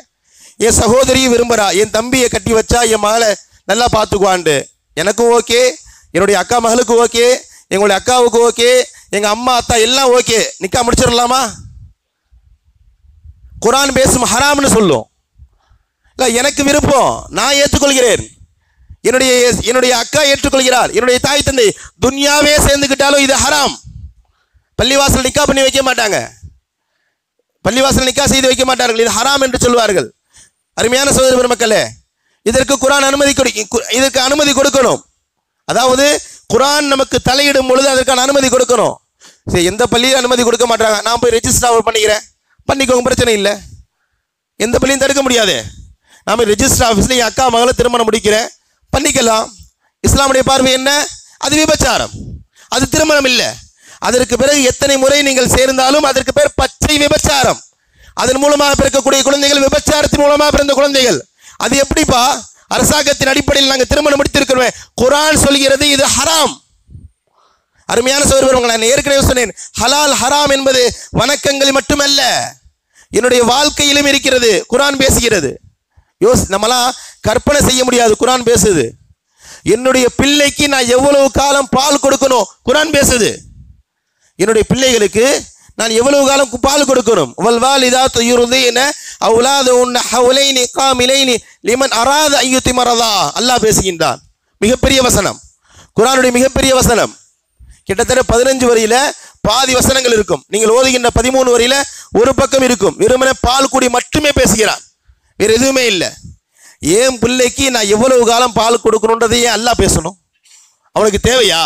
என் சகோதரியும் விரும்புகிறா, என் தம்பியை கட்டி வச்சா என் மகளை நல்லா பார்த்துக்குவான்ட்டு. எனக்கும் ஓகே, என்னுடைய அக்கா மகளுக்கு ஓகே, எங்களுடைய அக்காவுக்கு ஓகே, எங்கள் அம்மா அத்தா எல்லாம் ஓகே. நிக்கா முடிச்சிடலாமா? குர்ஆன் பேசும் ஹராம்னு சொல்லும். இல்லை, எனக்கு விருப்பம், நான் ஏற்றுக்கொள்கிறேன், என்னுடைய அக்கா ஏற்றுக்கொள்கிறார், என்னுடைய தாய் தந்தை துன்யாவே சேர்ந்துக்கிட்டாலும் இது ஹராம். பள்ளிவாசல் நிக்கா பண்ணி வைக்க மாட்டாங்க, பள்ளிவாசல் நிக்கா செய்து வைக்க மாட்டார்கள், இது ஹராம் என்று சொல்வார்கள். அருமையான சகோதர பெருமக்களே, இதற்கு குர்ஆன் இதற்கு அனுமதி கொடுக்கணும். அதாவது குர்ஆன் நமக்கு தலையிடும் பொழுது அதற்கான அனுமதி கொடுக்கணும். சரி, எந்த பள்ளியும் அனுமதி கொடுக்க மாட்டாங்க. நான் போய் ரெஜிஸ்டர் பண்ணிக்கிறேன், பண்ணிக்கோங்க, பிரச்சனை இல்லை, எந்த பள்ளியும் தடுக்க முடியாது. நான் போய் ரெஜிஸ்டர் ஆஃபீஸில் என் அக்கா மகளை திருமணம் முடிக்கிறேன், பண்ணிக்கலாம். இஸ்லாமுடைய பார்வை என்ன? அது விபச்சாரம், அது திருமணம் இல்லை. அதற்கு பிறகு எத்தனை முறை நீங்கள் சேர்ந்தாலும் அதற்கு பேர் பச்சை விபச்சாரம். அதன் மூலமாக பிறக்கக்கூடிய குழந்தைகள் விபச்சாரத்தின் மூலமாக பிறந்த குழந்தைகள். அது எப்படிப்பா? அரசாங்கத்தின் அடிப்படையில் நாங்கள் திருமணம் முடித்திருக்கிறோம், குர்ஆன் சொல்கிறது இது ஹராம். அருமையான சகோதரர்கள், நான் ஏற்கனவே சொன்னேன், ஹலால் ஹராம் என்பது வணக்கங்கள் மட்டுமல்ல, என்னுடைய வாழ்க்கையிலும் இருக்கிறது. குர்ஆன் பேசுகிறது. நம்மளாம் கற்பனை செய்ய முடியாது, குர்ஆன் பேசுது. என்னுடைய பிள்ளைக்கு நான் எவ்வளவு காலம் பால் கொடுக்கணும், குர்ஆன் பேசுது. என்னுடைய பிள்ளைகளுக்கு நான் எவ்வளவு காலம் பால் கொடுக்கணும். வல்வாலிதாத்து யுர்தீன அவுலாதுஹுன்ன ஹவுலைனி காமிலைனி லிமன் அராத அன் யுத்திமரதா. அல்லாஹ் பேசுகின்றான். மிகப்பெரிய வசனம், குர்ஆனுடைய மிகப்பெரிய வசனம். கிட்டத்தட்ட 15 வரியில பாதி வசனங்கள் இருக்கும். நீங்கள் ஓதுகின்ற 13 வரியில ஒரு பக்கம் இருக்கும். வெறுமனே பால் குடி மட்டுமே பேசுகிறான், வேற எதுவுமே இல்லை. ஏன் பிள்ளைக்கு நான் எவ்வளவு காலம் பால் கொடுக்கணுன்றதையே அல்லாஹ் பேசணும்? அவனுக்கு தேவையா?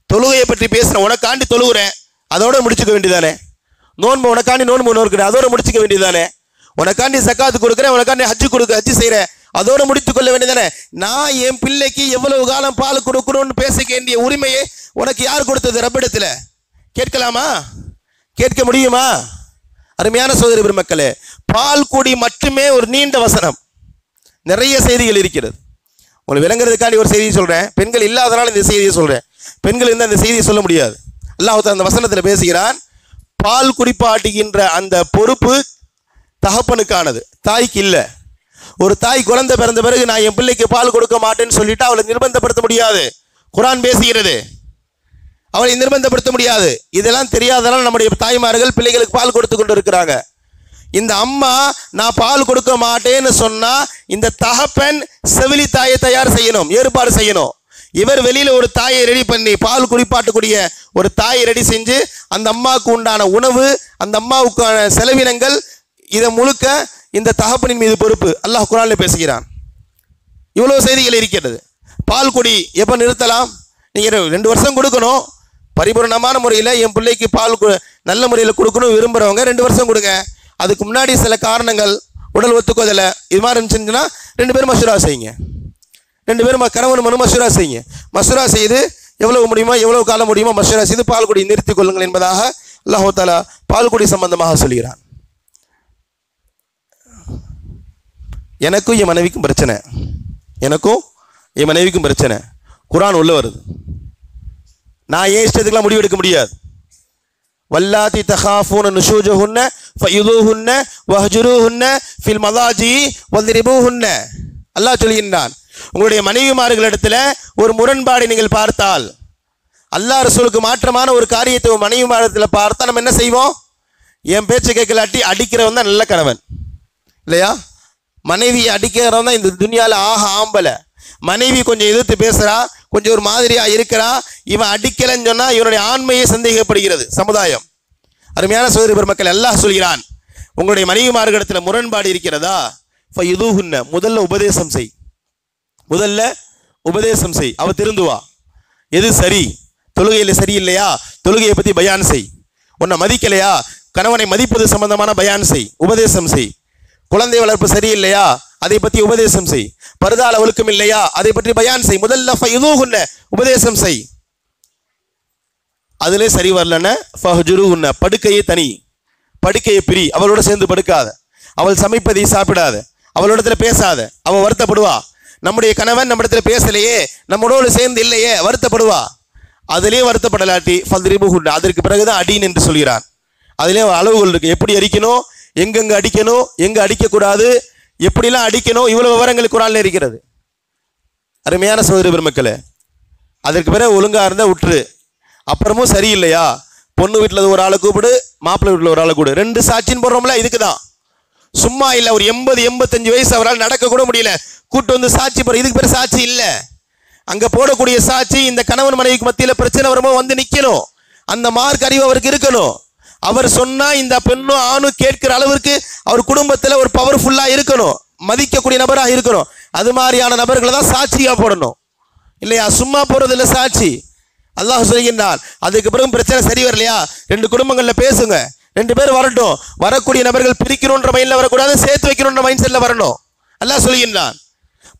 தொழுகையை பற்றி பேசுறேன், உனக்காண்டி தொழுகிறேன், அதோட முடிச்சுக்க வேண்டியதானே. நோன்பு உனக்காண்டி நோன்பு நோக்கிறேன், அதோட முடிச்சுக்க வேண்டியதானே. உனக்காண்டி சக்காத்து கொடுக்குறேன், உனக்காண்டி ஹஜ்ஜு செய்கிறேன், அதோட முடித்துக் கொள்ள வேண்டியதானே. நான் என் பிள்ளைக்கு எவ்வளவு காலம் பால் கொடுக்கணும்னு பேச வேண்டிய உரிமையை உனக்கு யார் கொடுத்தது? ரப்பிடத்தில் கேட்கலாமா? கேட்க முடியுமா? அருமையான சகோதர பெருமக்களே, பால் குடி மட்டுமே ஒரு நீண்ட வசனம், நிறைய செய்திகள் இருக்கிறது. உங்களுக்கு விளங்குறதுக்காண்டி ஒரு செய்தியை சொல்றேன். பெண்கள் இல்லாதனால இந்த செய்தியை சொல்றேன். பெண்கள் இருந்தால் இந்த செய்தியை சொல்ல முடியாது. அல்லாஹ் அந்த வசனத்தில் பேசுகிறான், பால் குடிப்பாட்டுகின்ற அந்த பொறுப்பு தகப்பனுக்கானது, தாய்க்கு இல்லை. ஒரு தாய் குழந்தை பிறந்த பிறகு நான் என் பிள்ளைக்கு பால் கொடுக்க மாட்டேன்னு சொல்லிட்டு அவளை நிர்பந்தப்படுத்த முடியாது. குர்ஆன் பேசுகிறது, அவளை நிர்பந்தப்படுத்த முடியாது. இதெல்லாம் தெரியாதனால நம்முடைய தாய்மார்கள் பிள்ளைகளுக்கு பால் கொடுத்து கொண்டு இருக்கிறாங்க. இந்த அம்மா நான் பால் கொடுக்க மாட்டேன்னு சொன்னா இந்த தகப்பன் செவிலி தாயை தயார் செய்யணும், ஏற்பாடு செய்யணும். இவர் வெளியில ஒரு தாயை ரெடி பண்ணி பால் குடிப்பாட்டக்கூடிய ஒரு தாயை ரெடி செஞ்சு அந்த அம்மாவுக்கு உண்டான உணவு, அந்த அம்மாவுக்கான செலவினங்கள், இதை முழுக்க இந்த தகப்பனின் மீது பொறுப்பு. அல்லாஹ் குர்ஆனில் பேசுகிறான். இவ்வளவு செய்திகள் இருக்கிறது. பால் குடி எப்போ நிறுத்தலாம்? நீங்கள் 2 வருஷம் கொடுக்கணும், பரிபூர்ணமான முறையில் என் பிள்ளைக்கு பால் நல்ல முறையில் கொடுக்கணும் விரும்புகிறவங்க 2 வருஷம் கொடுங்க. அதுக்கு முன்னாடி சில காரணங்கள், உடல் ஒத்துக்கோதலை, இது மாதிரி இருந்துச்சுன்னா 2 பேரும் மஷூரா செய்யுங்க. 2 பேரும் கணவன் மனு மஷூரா செய்யுங்க. மஷூரா செய்து எவ்வளவு முடியுமோ எவ்வளவு காலம் முடியுமோ மஷூரா செய்து பால் குடி நிறுத்திக் கொள்ளுங்கள் என்பதாக அல்லாஹ் தஆலா பால் குடி சம்பந்தமாக சொல்கிறான். எனக்கும் என் மனைவிக்கும் பிரச்சனை, எனக்கும் என் மனைவிக்கும் பிரச்சனை. குர்ஆன் உள்ள வருது. நான் ஏன் இஷ்டத்துக்குலாம் முடிவு எடுக்க முடியாது. வல்லாத்தி தகாஃபூன நுஷூஜஹுன்ன ஃபயுதுஹுன்ன வஹ்ஜுருஹுன்ன ஃபில் மதாஜி வத்ரிபூஹுன்ன. அல்லாஹ் சொல்கின்றான், உங்களுடைய மனைவிமார்களிடத்தில் ஒரு முரண்பாடை நீங்கள் பார்த்தால், அல்லாஹ் ரசூலுக்கு மாற்றமான ஒரு காரியத்தை மனைவிமாரத்தில் பார்த்தா நம்ம என்ன செய்வோம்? என் பேச்சு கேட்கலாட்டி அடிக்கிறவன் தான் நல்ல கணவன் இல்லையா? மனைவியை அடிக்கிறவன் தான் இந்த துனியாவில் ஆம்பளை. மனைவி கொஞ்சம் எதிர்த்து பேசுறா, கொஞ்சம் ஒரு மாதிரியா இருக்கிறா, இவன் அடிக்கலன்னு சொன்னா இவனுடைய ஆண்மையை சந்தேகப்படுகிறது சமுதாயம். அருமையான சகோதர பெருமக்கள், அல்லாஹ் சொல்கிறான், உங்களுடைய மனைவிமார்களிடத்தில் முரண்பாடு இருக்கிறதா, ஃபயுதுஹுன்ன, முதல்ல உபதேசம் செய், முதல்ல உபதேசம் செய், அவ திருந்துவா. எது சரி, தொழுகையில சரியில்லையா, தொழுகையை பத்தி பயான் செய். உன்னை மதிக்கலையா, கணவனை மதிப்பது சம்பந்தமான பயான் செய், உபதேசம் செய். குழந்தை வளர்ப்பு சரியில்லையா, அதை பற்றி உபதேசம் செய். பர்தால ஒழுக்கம் இல்லையா, அதை பற்றி பயான் செய். முதல்ல ஃபயுதுஹுன்ன, உபதேசம் செய். அதிலே சரி வரலன்னா ஃபஹ்ஜுருஹுன்ன, படுக்கையை தனி, படுக்கையை பிரி, அவளோட சேர்ந்து படுக்காத, அவள் சமைப்பதை சாப்பிடாத, அவளோடத்துல பேசாத, அவள் வருத்தப்படுவா. நம்முடைய கணவன் நம்ம இடத்துல பேசலையே, நம்மளோடு சேர்ந்து இல்லையே, வருத்தப்படுவா. அதிலே வருத்தப்படலாட்டி ஃபத்ரிபுஹுன்ன, அதற்கு பிறகுதான் அடின் என்று சொல்கிறான். அதிலே அளவுகள் இருக்கு, எப்படி அடிக்கணும், எங்கெங்க அடிக்கணும், எங்க அடிக்கக்கூடாது, எப்படிலாம் அடிக்கணும், இவ்வளவு விவரங்கள் குர்ஆன்ல இருக்கிறது. அருமையான சகோதர பெருமக்களே, அதற்கு பிறகு ஒழுங்கா இருந்தா விட்டுரு. அப்புறமும் சரியில்லையா, பொண்ணு வீட்டில் ஒரு ஆளை கூப்பிடு, மாப்பிள்ளை வீட்டில் ஒரு ஆளை கூடு, 2 சாட்சின்னு போடுறோம்ல, இதுக்கு தான். சும்மா இல்லை, ஒரு 80-85 வயசு அவரால் நடக்க கூட முடியல, கூட்டு வந்து சாட்சி போற, இதுக்கு பேர் சாட்சி இல்லை. அங்க போடக்கூடிய சாட்சி இந்த கணவன் மனைவிக்கு மத்தியில் பிரச்சனை வரும்போது வந்து நிக்கணும். அந்த மார்க் அறிவு அவருக்கு இருக்கணும். அவர் சொன்னா இந்த பெண்ணும் ஆணும் கேட்கிற அளவிற்கு அவர் குடும்பத்தில் ஒரு பவர்ஃபுல்லா இருக்கணும், மதிக்கக்கூடிய நபராக இருக்கணும். அது மாதிரியான நபர்களை தான் சாட்சியா போடணும், இல்லையா? சும்மா போறது இல்லை சாட்சி. அல்லாஹ் சொல்கின்றான், அதுக்கு பிறகு பிரச்சனை சரி வரலையா, 2 குடும்பங்கள்ல பேசுங்க, 2 பேர் வரட்டும். வரக்கூடிய நபர்கள் பிரிக்கணுன்ற மைண்ட்ல வரக்கூடாது, சேர்த்து வைக்கணுன்ற மைண்ட் செட்ல வரணும். அல்லாஹ் சொல்கின்றான்,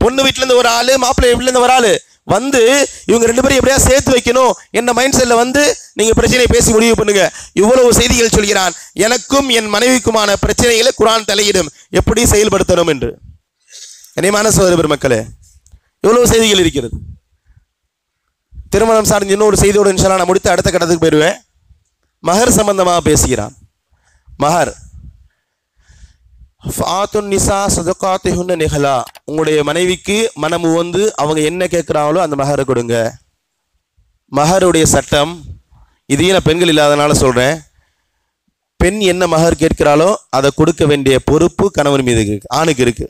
பொண்ணு வீட்டுல இருந்து ஒரு ஆளு, மாப்பிள்ளை வீட்டுல இருந்து ஒரு ஆளு வந்து இவங்க 2 பேரும் எப்படியா சேர்த்து வைக்கணும் என்ன மைண்ட் செட்ல வந்து நீங்க பிரச்சனையை பேசி முடிவு பண்ணுங்க. இவ்வளவு செய்திகள் சொல்கிறான். எனக்கும் என் மனைவிக்குமான பிரச்சனைகளை குர்ஆன் தலையிடும், எப்படி செயல்படுத்தணும் என்று. கண்ணியமான சகோதர பெருமக்களே, இவ்வளவு செய்திகள் இருக்கிறது. திருமணம் சார்ந்த இன்னொரு செய்தியோடு இன்ஷா அல்லாஹ் நான் முடித்து அடுத்த கட்டத்துக்கு போயிடுவேன். மஹர் சம்பந்தமாக பேசுகிறான். மஹர், ஃபாத்துன் நிசா சதகாத்திஹுன்ன நிஹலா, உங்களுடைய மனைவிக்கு மனமு வந்து அவங்க என்ன கேட்குறாங்களோ அந்த மஹரை கொடுங்க. மஹருடைய சட்டம், இதையும் நான் பெண்கள் இல்லாதனால சொல்கிறேன். பெண் என்ன மஹர் கேட்கிறாளோ அதை கொடுக்க வேண்டிய பொறுப்பு கணவன் மீது இருக்கு, ஆணுக்கு இருக்கு.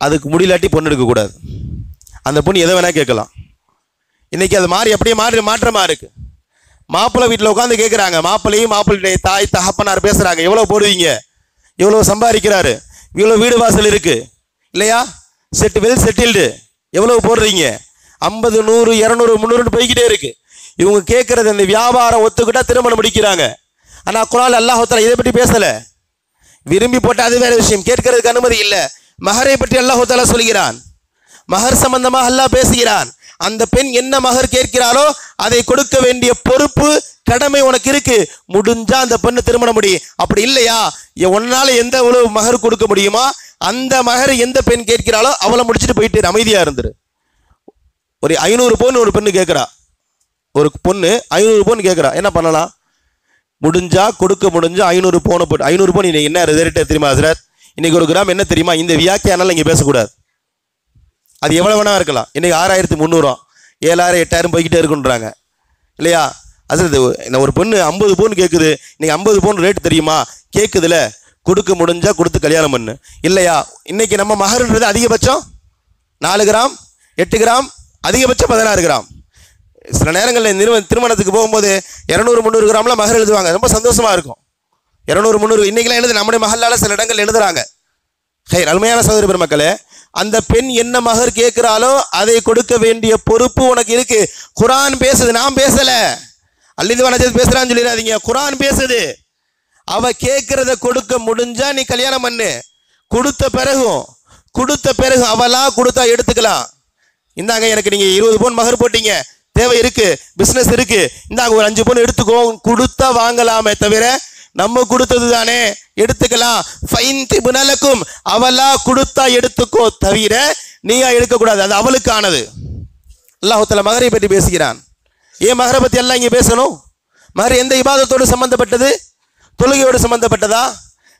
அதுக்கு முடியலாட்டி பொண்ணு எடுக்கக்கூடாது. அந்த பொண்ணு எதை வேணா கேட்கலாம். இன்னைக்கு அது மாறி அப்படியே மாற்றமா இருக்கு. மாப்பிள்ளை வீட்டில் உட்காந்து கேட்குறாங்க, மாப்பிள்ளையும் மாப்பிள்ளைய தாய் தகப்பனார் பேசுறாங்க, எவ்வளோ போடுவீங்க, எவ்வளோ சம்பாதிக்கிறாரு, இவ்வளோ வீடு வாசல் இருக்கு இல்லையா, வெல் செட்டில்டு, எவ்வளோ போடுறீங்க, 50, 100, 200, 300 போய்கிட்டே இருக்கு. இவங்க கேட்கறது அந்த வியாபாரம் ஒத்துக்கிட்டா திருமணம் முடிக்கிறாங்க. ஆனால் குர்ஆன் அல்லாஹ் தஆலா இதை பற்றி பேசலை. விரும்பி போட்டால் அது வேற விஷயம், கேட்கறதுக்கு அனுமதி இல்லை. மஹரை பற்றி அல்லாஹ் தஆலா சொல்கிறான். மஹர் சம்பந்தமாக அல்லாஹ் பேசுகிறான். அந்த பெண் என்ன மஹர் கேட்கிறாளோ அதை கொடுக்க வேண்டிய பொறுப்பு கடமை உனக்கு இருக்கு. முடிஞ்சா அந்த பெண்ணு திருமணம் முடி, அப்படி இல்லையா உன்னால எந்த எவ்வளவு மஹர் கொடுக்க முடியுமா அந்த மஹர் எந்த பெண் கேட்கிறாளோ அவளை முடிச்சுட்டு போயிட்டு அமைதியா இருந்துரு. ஒரு 500 பவுன் ஒரு பெண்ணு கேட்கிறா, ஒரு பொண்ணு 500 பவுன் கேட்கிறா, என்ன பண்ணலாம்? முடிஞ்சா கொடுக்க முடிஞ்சா 500 பவுன் போட்டு, 500 பவுன் இன்னைக்கு என்ன ரேட்டு தெரியுமா ஹஸ்ரத்? இன்னைக்கு 1 கிராம் என்ன தெரியுமா? இந்த வியாக்கியானால இங்கே பேசக்கூடாது. அது எவ்வளோ வேணா இருக்கலாம். இன்னைக்கு 6300, 7000, 8000 போய்கிட்டே இருக்குன்றாங்க இல்லையா? அது ஒரு பொண்ணு 50 பவுன் கேட்குது, இன்னைக்கு 50 பவுன் ரேட் தெரியுமா? கேட்குதுல, கொடுக்க முடிஞ்சா கொடுத்து கல்யாணம் பண்ணு. இல்லையா இன்னைக்கு நம்ம மஹர்ன்றது அதிகபட்சம் 4 கிராம், 8 கிராம், அதிகபட்சம் 16 கிராம். சில நேரங்களில் திருமணத்துக்கு போகும்போது 200, 300 கிராம்லாம் மஹர் எழுதுவாங்க, ரொம்ப சந்தோஷமா இருக்கும். 200, 300 இன்னைக்கெல்லாம் எழுது, நம்முடைய மஹல்லால சில இடங்கள் எழுதுறாங்க. அருமையான சகோதர பெருமக்களே, அந்த பெண் என்ன மஹர் கேட்கிறாளோ அதை கொடுக்க வேண்டிய பொறுப்பு உனக்கு இருக்கு. குர்ஆன் பேசுது, நான் பேசல. அல்லிதுவான பேசுறான்னு சொல்லிடாதீங்க, குர்ஆன் பேசுது. அவ கேட்கறத கொடுக்க முடிஞ்சா நீ கல்யாணம் பண்ணு. கொடுத்த பிறகு அவளா கொடுத்தா எடுத்துக்கலாம். இந்தாங்க எனக்கு நீங்க 20 பவுன் மஹர் போட்டீங்க, தேவை இருக்கு, பிசினஸ் இருக்கு, இந்தாங்க ஒரு 5 பவுன் எடுத்துக்கோ, கொடுத்தா வாங்கலாமே தவிர நம்ம கொடுத்தது தானே எடுத்துக்கலாம். ஃபைன்திபுனலக்கும், அவளா கொடுத்தா எடுத்துக்கோ தவிர நீயா எடுக்கக்கூடாது, அது அவளுக்கானது. அல்லாஹ் தஆலா மஹரை பற்றி பேசுகிறான். ஏன் மஹரை பற்றி எல்லாம் இங்கே பேசணும்? மஹர் எந்த இபாதத்தோடு சம்பந்தப்பட்டது? தொழுகையோடு சம்பந்தப்பட்டதா?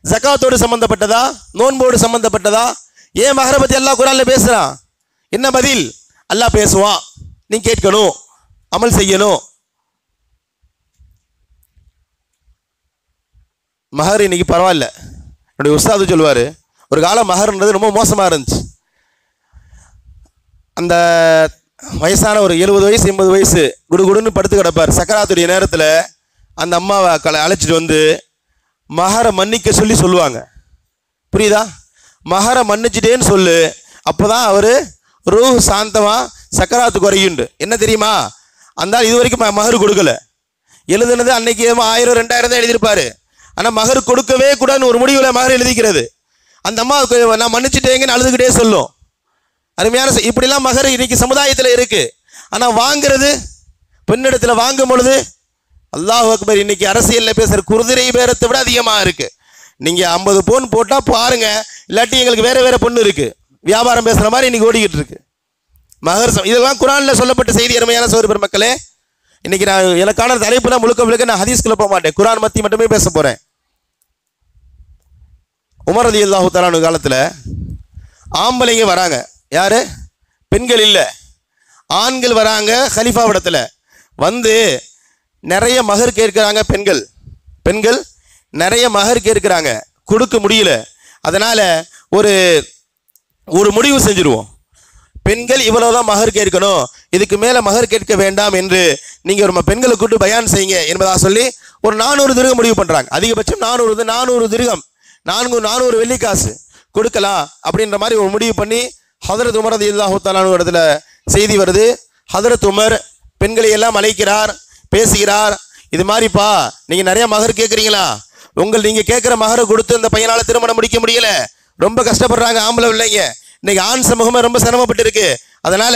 ஜகாத்தோடு சம்பந்தப்பட்டதா? நோன்போடு சம்பந்தப்பட்டதா? ஏன் மஹரை பற்றி அல்லாஹ் குர்ஆன்ல பேசுறான்? என்ன பதில்? அல்லாஹ் பேசுவான், நீ கேட்கணும், அமல் செய்யணும். மஹர் இன்னைக்கு பரவாயில்ல. என்னுடைய உஸ்தாது சொல்லுவார், ஒரு காலம் மஹர்ன்றது ரொம்ப மோசமாக இருந்துச்சு. அந்த வயசான ஒரு 70 வயசு 80 வயசு குடுகுடுன்னு படுத்து கிடப்பார். சக்கராத்துடைய நேரத்தில் அந்த அம்மாவை அழைச்சிட்டு வந்து மகரை மன்னிக்க சொல்லுவாங்க. புரியுதா? மகரை மன்னிச்சிட்டேன்னு சொல்லு, அப்போதான் அவர் ரூஹ் சாந்தமா சக்கராத்து குறையுண்டு. என்ன தெரியுமா, அந்த இது வரைக்கும் மகர் கொடுக்கல. எழுதுனது அன்னைக்கு 1000 2000 தான் எழுதியிருப்பாரு. ஆனால் மகர் கொடுக்கவே கூடாதுன்னு ஒரு முடிவில் மகர் எழுதிக்கிறது. அந்த அம்மா நான் மன்னிச்சுட்டேங்கன்னு அழுதுகிட்டே சொல்லும். அருமையான இப்படிலாம் மகர் இன்னைக்கு சமுதாயத்தில் இருக்கு. ஆனால் வாங்கிறது, பெண்ணிடத்தில் வாங்கும் பொழுது அல்லாஹ் அக்பர், இன்னைக்கு அரசியலில் பேசுகிற குதிரை பேரத்தை விட அதிகமாக இருக்கு. நீங்கள் 50 பவுன் போட்டால் பாருங்க, இல்லாட்டி எங்களுக்கு வேற வேற பொண்ணு இருக்கு, வியாபாரம் பேசுகிற மாதிரி இன்னைக்கு ஓடிக்கிட்டு இருக்கு மகர். இதெல்லாம் குரானில் சொல்லப்பட்ட செய்தி. அருமையான சகோதர பெருமக்களே, இன்னைக்கு நான் எனக்கான தலைப்புலாம் முழுக்க நான் ஹதீஸ்குள்ள போக மாட்டேன், குரான் மத்தி மட்டுமே பேச போறேன். உமர் ரலியல்லாஹு தஆலா காலத்தில் ஆம்பளைங்க வராங்க. யாரு? பெண்கள் இல்லை, ஆண்கள் வராங்க. ஹலீஃபாவிடத்தில் வந்து நிறைய மகர் கேட்கிறாங்க. பெண்கள் நிறைய மகர் கேட்கிறாங்க, கொடுக்க முடியல. அதனால ஒரு முடிவு செஞ்சிருவோம். பெண்கள் இவ்வளவுதான் மகர் கேட்கணும், இதுக்கு மேல மகர் கேட்க வேண்டாம் என்று நீங்க ஒரு பெண்களை கூட்டு பயான் செய்யுங்க என்பதாக சொல்லி ஒரு 400 திர்ஹம் முடிவு பண்றாங்க. அதிகபட்சம் 400 திர்ஹம், 400 வெள்ளிக்காசு கொடுக்கலாம் அப்படின்ற மாதிரி ஒரு முடிவு பண்ணி ஹதரத் உமர் ரலியல்லாஹு தஆலா இடத்துல செய்தி வருது. ஹதரத் உமர் பெண்களை எல்லாம் அழைக்கிறார், பேசுகிறார். இது மாதிரிப்பா, நீங்க நிறைய மகர் கேட்குறீங்களா? நீங்க கேட்குற மகரை கொடுத்து அந்த பையனால திருமணம் முடிக்க முடியல, ரொம்ப கஷ்டப்படுறாங்க ஆம்பளை இல்லைங்க. இன்னைக்கு ஆண் சமூகமே ரொம்ப சிரமப்பட்டு இருக்கு. அதனால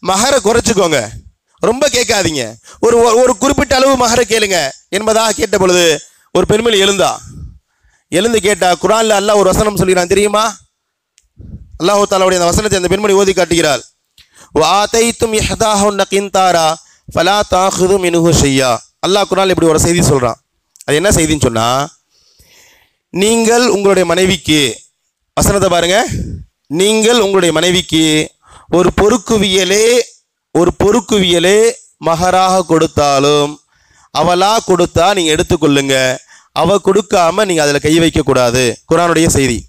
மகரை குறைச்சிக்கோங்க, ரொம்ப கேட்காதீங்க, ஒரு குறிப்பிட்ட அளவு மகரை கேளுங்க என்பதாக கேட்ட பொழுது ஒரு பெண்மணி எழுந்து கேட்டா, குரான்ல அல்லாஹ் ஒரு வசனம் சொல்கிறான் தெரியுமா? அல்லாஹ் தஆலாவுடைய அந்த வசனத்தை அந்த பெண்மணி ஓதி காட்டுகிறார். வஆதைத்தும் இஹ்தாஹுன்ன கின்தாரா ஃபலா தாஹுது மின்ஹு ஷையா. அல்லாஹ் குரான்ல இப்படி ஒரு செய்தி சொல்றான். அது என்ன செய்தின்னு சொன்னா, நீங்கள் உங்களுடைய மனைவிக்கு, வசனத்தை பாருங்க, நீங்கள் உங்களுடைய மனைவிக்கு ஒரு பொறுக்குவியலே மகராக கொடுத்தாலும் அவளா கொடுத்தா நீங்க எடுத்துக்கொள்ளுங்க, அவ கொடுக்காம நீங்க அதுல கை வைக்க கூடாது. குர்ஆனுடைய செய்தி.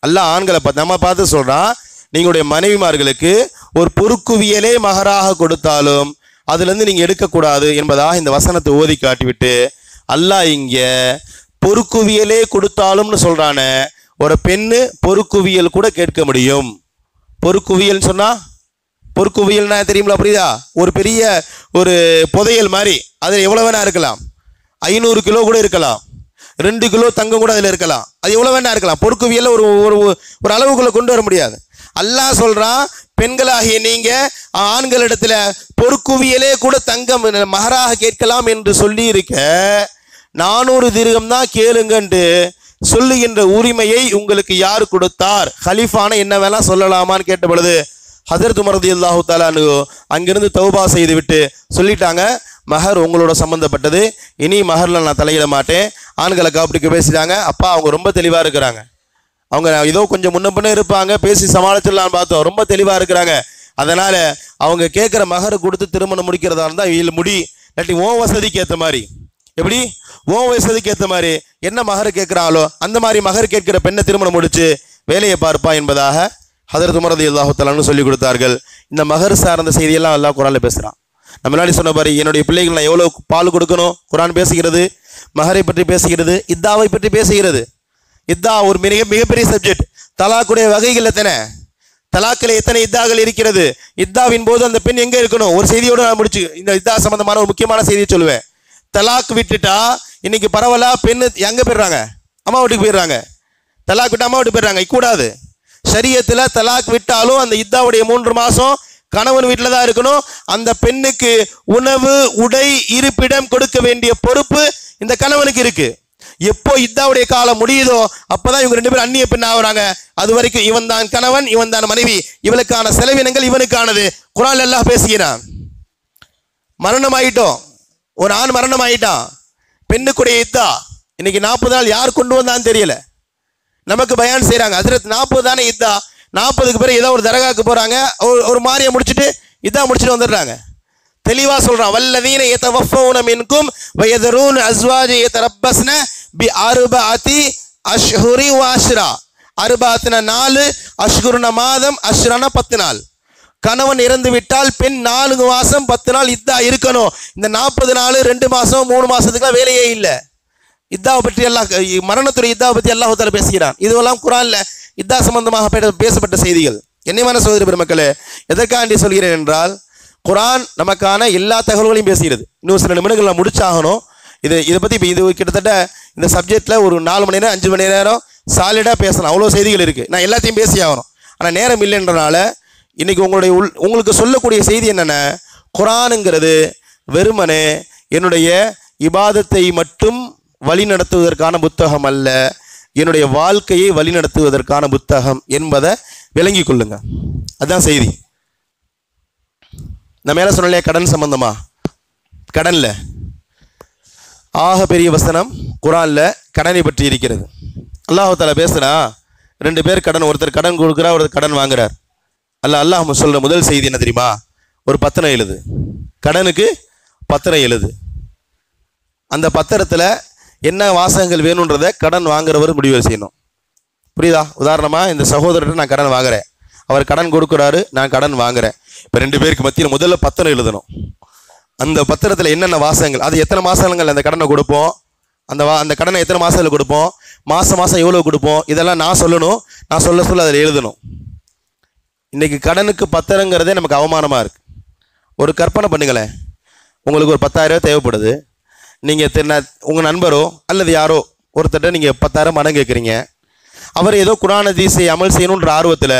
அல்லாஹ் ஆண்களை நம்ம பார்த்து சொல்றான், நீங்களுடைய மனைவிமார்களுக்கு ஒரு பொறுக்குவியலே மகராக கொடுத்தாலும் அதுல இருந்து நீங்க எடுக்கக்கூடாது என்பதாக இந்த வசனத்தை ஓதி காட்டிவிட்டு அல்லாஹ் இங்க பொறுக்குவியலே கொடுத்தாலும்னு சொல்றான. ஒரு பெண்ணு பொறுக்குவியல் கூட கேட்க முடியும். பொறுக்குவியல் சொன்னா, பொறுக்குவியல்னா தெரியுங்களா? புரியுதா? ஒரு பெரிய ஒரு புதையல் மாதிரி, அதில் எவ்வளோ வேணா இருக்கலாம். 500 கிலோ கூட இருக்கலாம், 2 கிலோ தங்கம் கூட அதில் இருக்கலாம். அது எவ்வளோ வேணா இருக்கலாம். பொறுக்குவியல் ஒரு அளவுக்குள்ள கொண்டு வர முடியாது. அல்லாஹ் சொல்றான், பெண்களாகிய நீங்க ஆண்களிடத்துல பொறுக்குவியலே கூட தங்கம் மகராக கேட்கலாம் என்று சொல்லி இருக்க, 400 திர்ஹம் தான் கேளுங்கன்ட்டு சொல்லுகின்ற உரிமையை உங்களுக்கு யார் கொடுத்தார்? ஹலீஃபான என்ன வேணா சொல்லலாமான்னு கேட்ட பொழுது ஹதரத் உமர் ரலியல்லாஹு தஆலா அங்கிருந்து தௌபா செய்து விட்டு சொல்லிட்டாங்க, மஹர் உங்களோட சம்பந்தப்பட்டது, இனி மஹர்ல நான் தலையிட மாட்டேன். ஆண்களை காப்பிட்டு பேசிட்டாங்க. அப்பா அவங்க ரொம்ப தெளிவா இருக்கிறாங்க. அவங்க ஏதோ கொஞ்சம் முன்ன பின்ன இருப்பாங்க, பேசி சமாளிச்சிடலான்னு பார்த்தோம், ரொம்ப தெளிவா இருக்கிறாங்க. அதனால அவங்க கேட்குற மகரை கொடுத்து திருமணம் முடிக்கிறதா இருந்தால் இதில் முடி, இல்லாட்டி ஓ வசதிக்கு ஏற்ற மாதிரி, எப்படி ஓ வசதிக்கு ஏற்ற மாதிரி என்ன மகர் கேட்குறாங்களோ அந்த மாதிரி மகர் கேட்கிற பெண்ணை திருமணம் முடிச்சு வேலையை பார்ப்பா என்பதாக ஹதரத் உமர் ரலியல்லாஹு தஆலா சொல்லி கொடுத்தார்கள். இந்த மகர் சார்ந்த செய்தியெல்லாம் அல்லாஹ் குர்ஆன்ல பேசுகிறான். நம்ம முன்னாடி சொன்ன பாரு, என்னுடைய பிள்ளைகள் நான் எவ்வளோ பால் கொடுக்கணும் குர்ஆன் பேசுகிறது, மகரை பற்றி பேசுகிறது, இத்தாவை பற்றி பேசுகிறது. இத்தா ஒரு மிகப்பெரிய சப்ஜெக்ட். தலாக்குடைய வகைகள் எத்தனை, தலாக்கில் எத்தனை இத்தாக்கள் இருக்கிறது, இத்தாவின் போது அந்த பெண் எங்கே இருக்கணும், ஒரு செய்தியோடு நான் முடிச்சு இந்த இத்தா சம்பந்தமான ஒரு முக்கியமான செய்தியை சொல்லுவேன். தலாக் விட்டுட்டா இன்னைக்கு பரவாயில்ல, பெண்ணு எங்கே போயிடுறாங்க? அம்மா வீட்டுக்கு போயிடுறாங்க. தலாக் விட்டு அம்மா வீட்டுக்கு போயிடுறாங்க. கூடாது. ஷரியத்தில் தலாக் விட்டாலும் அந்த இத்தாவுடைய 3 மாதம் கணவன் வீட்டில் தான் இருக்கணும். அந்த பெண்ணுக்கு உணவு, உடை, இருப்பிடம் கொடுக்க வேண்டிய பொறுப்பு இந்த கணவனுக்கு இருக்கு. எப்போ இத்தாவுடைய காலம் முடியுதோ அப்பதான் இவங்க 2 பேரும் அந்நிய பெண் ஆகுறாங்க. அது வரைக்கும் இவன் தான் கணவன், இவன் தான் மனைவி, இவளுக்கான செலவினங்கள் இவனுக்கானது. குர்ஆன்ல அல்லாஹ் பேசுகிறான். மரணம் ஆயிட்டோம், ஒரு ஆண் மரணம் ஆயிட்டான், பெண்ணுக்குடைய இத்தா இன்னைக்கு 40 நாள் யார் கொண்டு வந்தான்னு தெரியல. நமக்கு பயான் செய்யறாங்க, ஹஜ்ரத் 40 தானே இத்தா, 40க்கு பிறகு ஏதோ ஒரு தரகாக்கு போறாங்க, ஒரு மாரியை முடிச்சுட்டு இதா முடிச்சுட்டு வந்துடுறாங்க. தெளிவா சொல்றான், வல்லதீன யதவஃபௌன மின்கும் வயதரூன அஸ்வாஜ யதரப்பஸ்ன பி அர்பஅதி அஷ்ஹுரி வ அஷ்ரா. அர்பஅத்னா 4, அஷ்ஹுர்னா மாதம், அஷ்ரானா 10 நாள். கணவன் இறந்து விட்டால் பெண் 4 மாசம் 10 நாள் இதா இருக்கணும். இந்த 40 நாள் 2 மாசம் 3 மாசத்துக்குலாம் வேலையே இல்லை. இத்தாவை பற்றி மரணத்துடைய இத்தாவை பற்றி அல்லாஹ் தஆலா பேசுகிறான். இதுவெல்லாம் குர்ஆன்ல இத்தா சம்பந்தமாக பேசப்பட்ட செய்திகள். கண்ணியமான சகோதர பெருமக்களே, எதற்காண்டி சொல்கிறேன் என்றால், குர்ஆன் நமக்கான எல்லா தகவல்களையும் பேசுகிறது. இன்னும் சில நிமிடங்கள் நான் முடிச்சாகணும். இதை பற்றி இது கிட்டத்தட்ட இந்த சப்ஜெக்டில் ஒரு 4 மணி நேரம் 5 மணி நேரம் சாலிடாக பேசணும். அவ்வளோ செய்திகள் இருக்குது. நான் எல்லாத்தையும் பேசி ஆகணும். ஆனால் நேரம் இல்லைன்றனால இன்றைக்கி உங்களுக்கு சொல்லக்கூடிய செய்தி என்னென்ன, குர்ஆனுங்கிறது வெறுமனே என்னுடைய இபாதத்தை மட்டும் வழி நடத்துவதற்கான புத்தகம் அல்ல, என்னுடைய வாழ்க்கையை வழி நடத்துவதற்கான புத்தகம் என்பதை விளங்கி கொள்ளுங்க. அதுதான் செய்தி. நான் மேலே சொன்னலையே கடன் சம்பந்தமா, கடனில் ஆக பெரிய வசனம் குர்ஆன்ல கடனை பற்றி இருக்கிறது. அல்லாஹ் தஆலா பேசுனா, 2 பேர் கடன், ஒருத்தர் கடன் கொடுக்குறார், ஒருத்தர் கடன் வாங்குறார். அல்லாஹ் சொல்ற முதல் செய்தி என்ன தெரியுமா? ஒரு பத்திரம் எழுது, கடனுக்கு பத்திரம் எழுது. அந்த பத்திரத்தில் என்ன வாசகங்கள் வேணுன்றதை கடன் வாங்குறவர் முடிவு செய்யணும். புரியுதா? உதாரணமாக இந்த சகோதரர்கிட்ட நான் கடன் வாங்குறேன், அவர் கடன் கொடுக்குறாரு, நான் கடன் வாங்குறேன். இப்போ 2 பேருக்கு மத்தியில் முதல்ல பத்திரம் எழுதணும். அந்த பத்திரத்தில் என்னென்ன வாசகங்கள், அது எத்தனை மாதங்கள் அந்த கடனை கொடுப்போம், அந்த கடனை எத்தனை மாதத்தில் கொடுப்போம், மாதம் எவ்வளோ கொடுப்போம், இதெல்லாம் நான் சொல்லணும். நான் சொல்ல அதில் எழுதணும். இன்றைக்கி கடனுக்கு பத்திரங்கிறதே நமக்கு அவமானமாக இருக்குது. ஒரு கற்பனை பண்ணுங்களேன், உங்களுக்கு ஒரு 10,000 தேவைப்படுது. நீங்கள் உங்கள் நண்பரோ அல்லது யாரோ ஒருத்தட்ட நீங்கள் 10,000 பணம் கேட்குறீங்க. அவர் ஏதோ குர்ஆன் ஹதீஸை அமல் செய்யணுன்ற ஆர்வத்தில்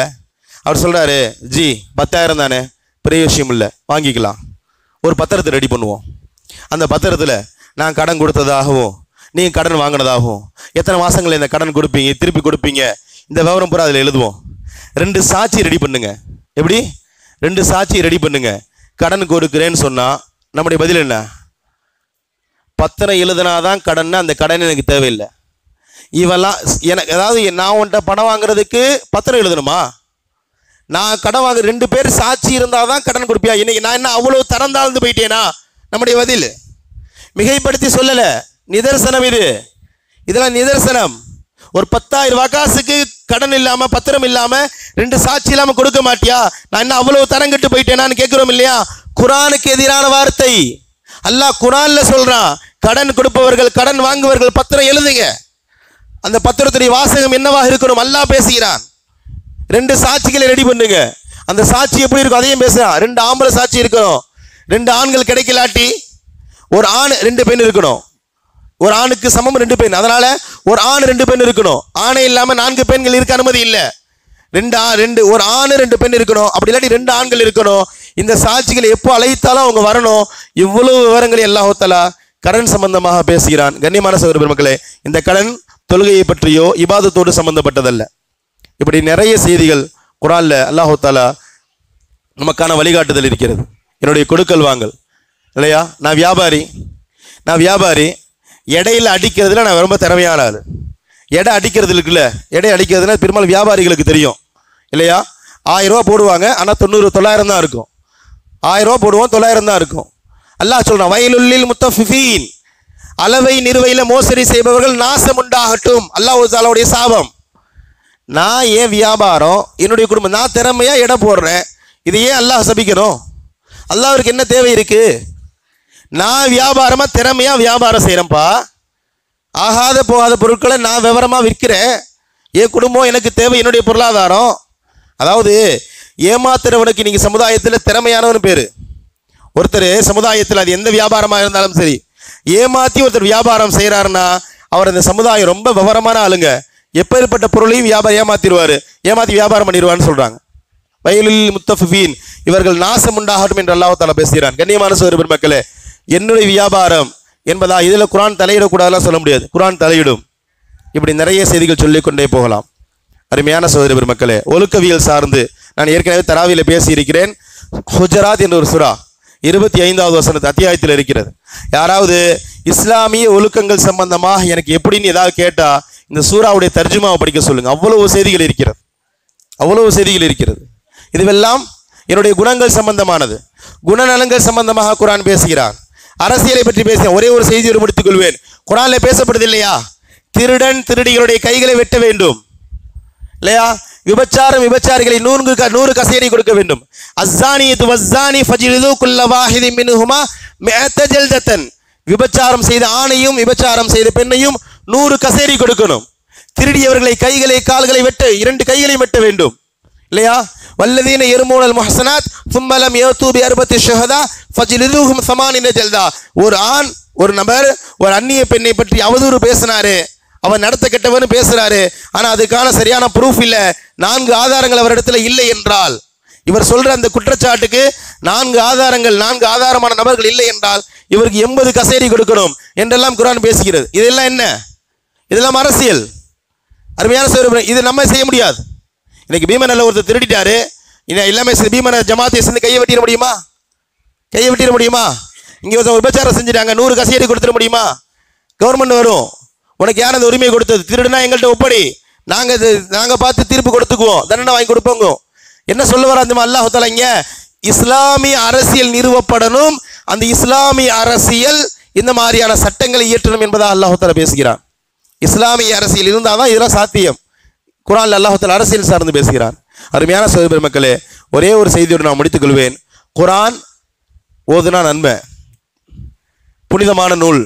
அவர் சொல்கிறாரு, ஜி 10,000 தானே, பெரிய விஷயம் இல்லை, வாங்கிக்கலாம். ஒரு பத்திரத்தை ரெடி பண்ணுவோம். அந்த பத்திரத்தில் நான் கடன் கொடுத்ததாகவும் நீங்கள் கடன் வாங்கினதாகவும் எத்தனை மாதங்கள் இந்த கடன் கொடுப்பீங்க, திருப்பி கொடுப்பீங்க, இந்த விவரம் பூரா அதில் எழுதுவோம். 2 சாட்சி ரெடி பண்ணுங்க. எப்படி? 2 சாட்சி ரெடி பண்ணுங்க. கடன் கொடுக்குறேன்னு சொன்னால் நம்முடைய பதில் என்ன? பத்திரம் எழுதுனாதான் கடன், அந்த கடன் எனக்கு தேவையில்லை. இவெல்லாம் எனக்கு, அதாவது நான் உன்கிட்ட பணம் வாங்குறதுக்கு பத்திரம் எழுதணுமா? நான் கடன் வாங்க 2 பேர் சாட்சி இருந்தால் தான் கடன் கொடுப்பியா? இன்னைக்கு நான் என்ன அவ்வளோ தரந்தாழ்ந்து போயிட்டேனா? நம்முடைய பதில் மிகைப்படுத்தி சொல்லலை, நிதர்சனம் இது. இதெல்லாம் நிதர்சனம். ஒரு 10,000 காசுக்கு கடன் இல்லாமல் பத்திரம் இல்லாமல் 2 சாட்சி இல்லாமல் கொடுக்க மாட்டியா? நான் என்ன அவ்வளோ தரங்கிட்டு போயிட்டேனான்னு கேட்குறோம் இல்லையா? குர்ஆனுக்கு எதிரான வார்த்தை. அல்லாஹ் குர்ஆன்ல சொல்றான், கடன் கொடுப்பவர்கள் கடன் வாங்குவர்கள் பத்திரம் எழுதுங்க. அந்த பத்திரத்துடைய வாசகம் என்னவாக இருக்கணும்? அல்லாஹ் பேசுகிறான். 2 சாட்சிகளை ரெடி பண்ணுங்க. அந்த சாட்சி எப்படி இருக்கும் அதையும் பேசுறான். 2 ஆம்பளை சாட்சி இருக்கணும். 2 ஆண்கள் கிடைக்கலாட்டி ஒரு ஆண் 2 பெண் இருக்கணும். ஒரு ஆணுக்கு சமம் 2 பெண். அதனால ஒரு ஆண் 2 பெண் இருக்கணும். ஆணை இல்லாம 4 பெண்கள் இருக்க அனுமதி இல்லை. ஒரு ஆண் 2 பெண் இருக்கணும். அப்படி இல்லாட்டி 2 ஆண்கள் இருக்கணும். இந்த சாட்சிகளை எப்போ அழைத்தாலும் அவங்க வரணும். இவ்வளவு விவரங்களை அல்லாஹ் தஆலா கடன் சம்பந்தமாக பேசுகிறான். கண்ணியமான சகோதர பெருமக்களே, இந்த கடன் தொழுகையை பற்றியோ இபாதத்தோடு சம்பந்தப்பட்டதல்ல. இப்படி நிறைய செய்திகள் குர்ஆன்ல அல்லாஹ் தஆலா நமக்கான வழிகாட்டுதல் இருக்கிறது. என்னுடைய கொடுக்கல் வாங்கல் இல்லையா? நான் வியாபாரி எடையில் அடிக்கிறதுல நான் ரொம்ப திறமையான ஆள். எடை அடிக்கிறது இருக்குல்ல, எடை அடிக்கிறதுல பெரும்பாலும் வியாபாரிகளுக்கு தெரியும் இல்லையா? 1000 ரூபா போடுவாங்க, ஆனால் 900 தான் இருக்கும். 1000 ரூபா போடுவோம், 900 தான் இருக்கும். அல்லாஹ் சொல்றான், வயலுல்லில் முத்தஃபிஃபீன், அளவை நிறுவையில் மோசடி செய்பவர்கள் நாசம் உண்டாகட்டும். அல்லாஹ் தஆலாவுடைய சாபம். நான் ஏன் வியாபாரம், என்னுடைய குடும்பம், நான் திறமையா எடை போடுறேன், இது ஏன் அல்லாஹ் சபிக்கணும்? அல்லாஹ்வுக்கு என்ன தேவை இருக்கு? நான் வியாபாரமா திறமையா வியாபாரம் செய்யறேன்ப்பா. ஆகாத போகாத பொருட்களை நான் விவரமா விற்கிறேன். என் குடும்பம் எனக்கு தேவை, என்னுடைய பொருளாதாரம். அதாவது ஏமாத்துறவனுக்கு நீங்க சமுதாயத்தில் திறமையானவன் பேரு. ஒருத்தர் சமுதாயத்தில் அது எந்த வியாபாரமா இருந்தாலும் சரி, ஏமாத்தி ஒருத்தர் வியாபாரம் செய்யறாருன்னா அவர் அந்த சமுதாயம் ரொம்ப விவரமான ஆளுங்க. எப்பேற்பட்ட பொருளையும் ஏமாத்தி வியாபாரம் பண்ணிடுவான்னு சொல்றாங்க. வயலில் முத்தஃபிஃபீன், இவர்கள் நாசம் உண்டாகட்டும் என்று அல்லாஹ் தஆலா பேசுகிறான். கண்ணியமான சகோதர பெருமக்களே, என்னுடைய வியாபாரம் என்பதா இதில் குர்ஆன் தலையிடக்கூடாதுலாம் சொல்ல முடியாது. குர்ஆன் தலையிடும். இப்படி நிறைய செய்திகள் சொல்லிக் கொண்டே போகலாம். அருமையான சகோதர பெருமக்களே, ஒழுக்கவியல் சார்ந்து நான் ஏற்கனவே தராவில பேசி இருக்கிறேன். ஹுஜராத் என்ற ஒரு சூரா 25வது வசனத்து அத்தியாயத்தில் இருக்கிறது. யாராவது இஸ்லாமிய ஒழுக்கங்கள் சம்பந்தமாக எனக்கு எப்படின்னு ஏதாவது கேட்டா இந்த சூராவுடைய தர்ஜுமாவை படிக்க சொல்லுங்க. அவ்வளவு செய்திகள் இருக்கிறது. இதுவெல்லாம் என்னுடைய குணங்கள் சம்பந்தமானது. குணநலங்கள் சம்பந்தமாக குர்ஆன் பேசுகிறான். அரசியலை பற்றி பேசுகிறேன். ஒரே ஒரு செய்தியோடு முடித்துக் கொள்வேன். குர்ஆன்ல பேசப்படுது இல்லையா? திருடன் திருடிகளுடைய கைகளை வெட்ட வேண்டும் இல்லையா? விபச்சாரிகளை 100 கசையடி கொடுக்க வேண்டும். அஸ்ஸானியத்து வஸ்ஸானி ஃபஜ்லிது குல்ல வாஹிதின் மின்ஹுமா மிஅத ஜல்தத்தன். விபச்சாரம் செய்த ஆணையும் விபச்சாரம் செய்த பெண்ணையும் 100 கசேரி கொடுக்கணும். திருடியவர்களை கைகளை கால்களை வெட்ட 2 கைகளையும் வெட்ட வேண்டும் இல்லையா? வல்லதீன யர்மூனல் முஹ்ஸனாத் ثم لم يأتوا بأربعة شهداء فجلدوهم 80 ஜல்தா. ஒரு ஆண் ஒரு நபர் ஒரு அந்நிய பெண்ணை பற்றி அவதூறு பேசினாரு, அவன் நடத்த கெட்டவனு பேசுறாரு, ஆனா அதுக்கான சரியான ப்ரூஃப் இல்ல, 4 ஆதாரங்கள் அவரிடத்துல இல்லை என்றால், இவர் சொல்ற அந்த குற்றச்சாட்டுக்கு 4 ஆதாரங்கள் 4 ஆதாரமான நபர்கள் இல்லை என்றால் இவருக்கு 80 கசேரி கொடுக்கணும் என்றெல்லாம் குர்ஆன் பேசுகிறது. இதெல்லாம் என்ன? இதெல்லாம் அரசியல். அருமையான சகோதரர்களே, இது நம்ம செய்ய முடியாது. இன்னைக்கு பீமனில் ஒருத்தர் திருடிட்டாரு, எல்லாமே பீமனை ஜமாத்தை சேர்ந்து கையை வெட்டிட முடியுமா? கையை வெட்டிட முடியுமா? இங்கே ஒருத்தர் விபச்சாரம் செஞ்சுட்டாங்க, 100 கசேரி கொடுத்துட முடியுமா? கவர்மெண்ட் வரும், உனக்கு யார் அந்த உரிமையை கொடுத்தது? திருடுனா எங்கள்கிட்ட ஒப்படி, நாங்க பார்த்து தீர்ப்பு கொடுத்துக்குவோம், தண்டனை வாங்கி கொடுப்போங்க. என்ன சொல்ல வர அந்த அல்லாஹ் தஆலா இங்க இஸ்லாமிய அரசியல் நிறுவப்படணும், அந்த இஸ்லாமிய அரசியல் இந்த மாதிரியான சட்டங்களை இயற்றணும் என்பதா அல்லாஹ் தஆலா பேசுகிறான். இஸ்லாமிய அரசியல் இருந்தால் தான் இதெல்லாம் சாத்தியம். குர்ஆன்ல அல்லாஹ் தஆலா அரசியல் சார்ந்து பேசுகிறான். அருமையான சகோதர மக்களே, ஒரே ஒரு செய்தியோடு நான் முடித்துக் கொள்வேன். குர்ஆன் ஓதுனா நன்மை, புனிதமான நூல்.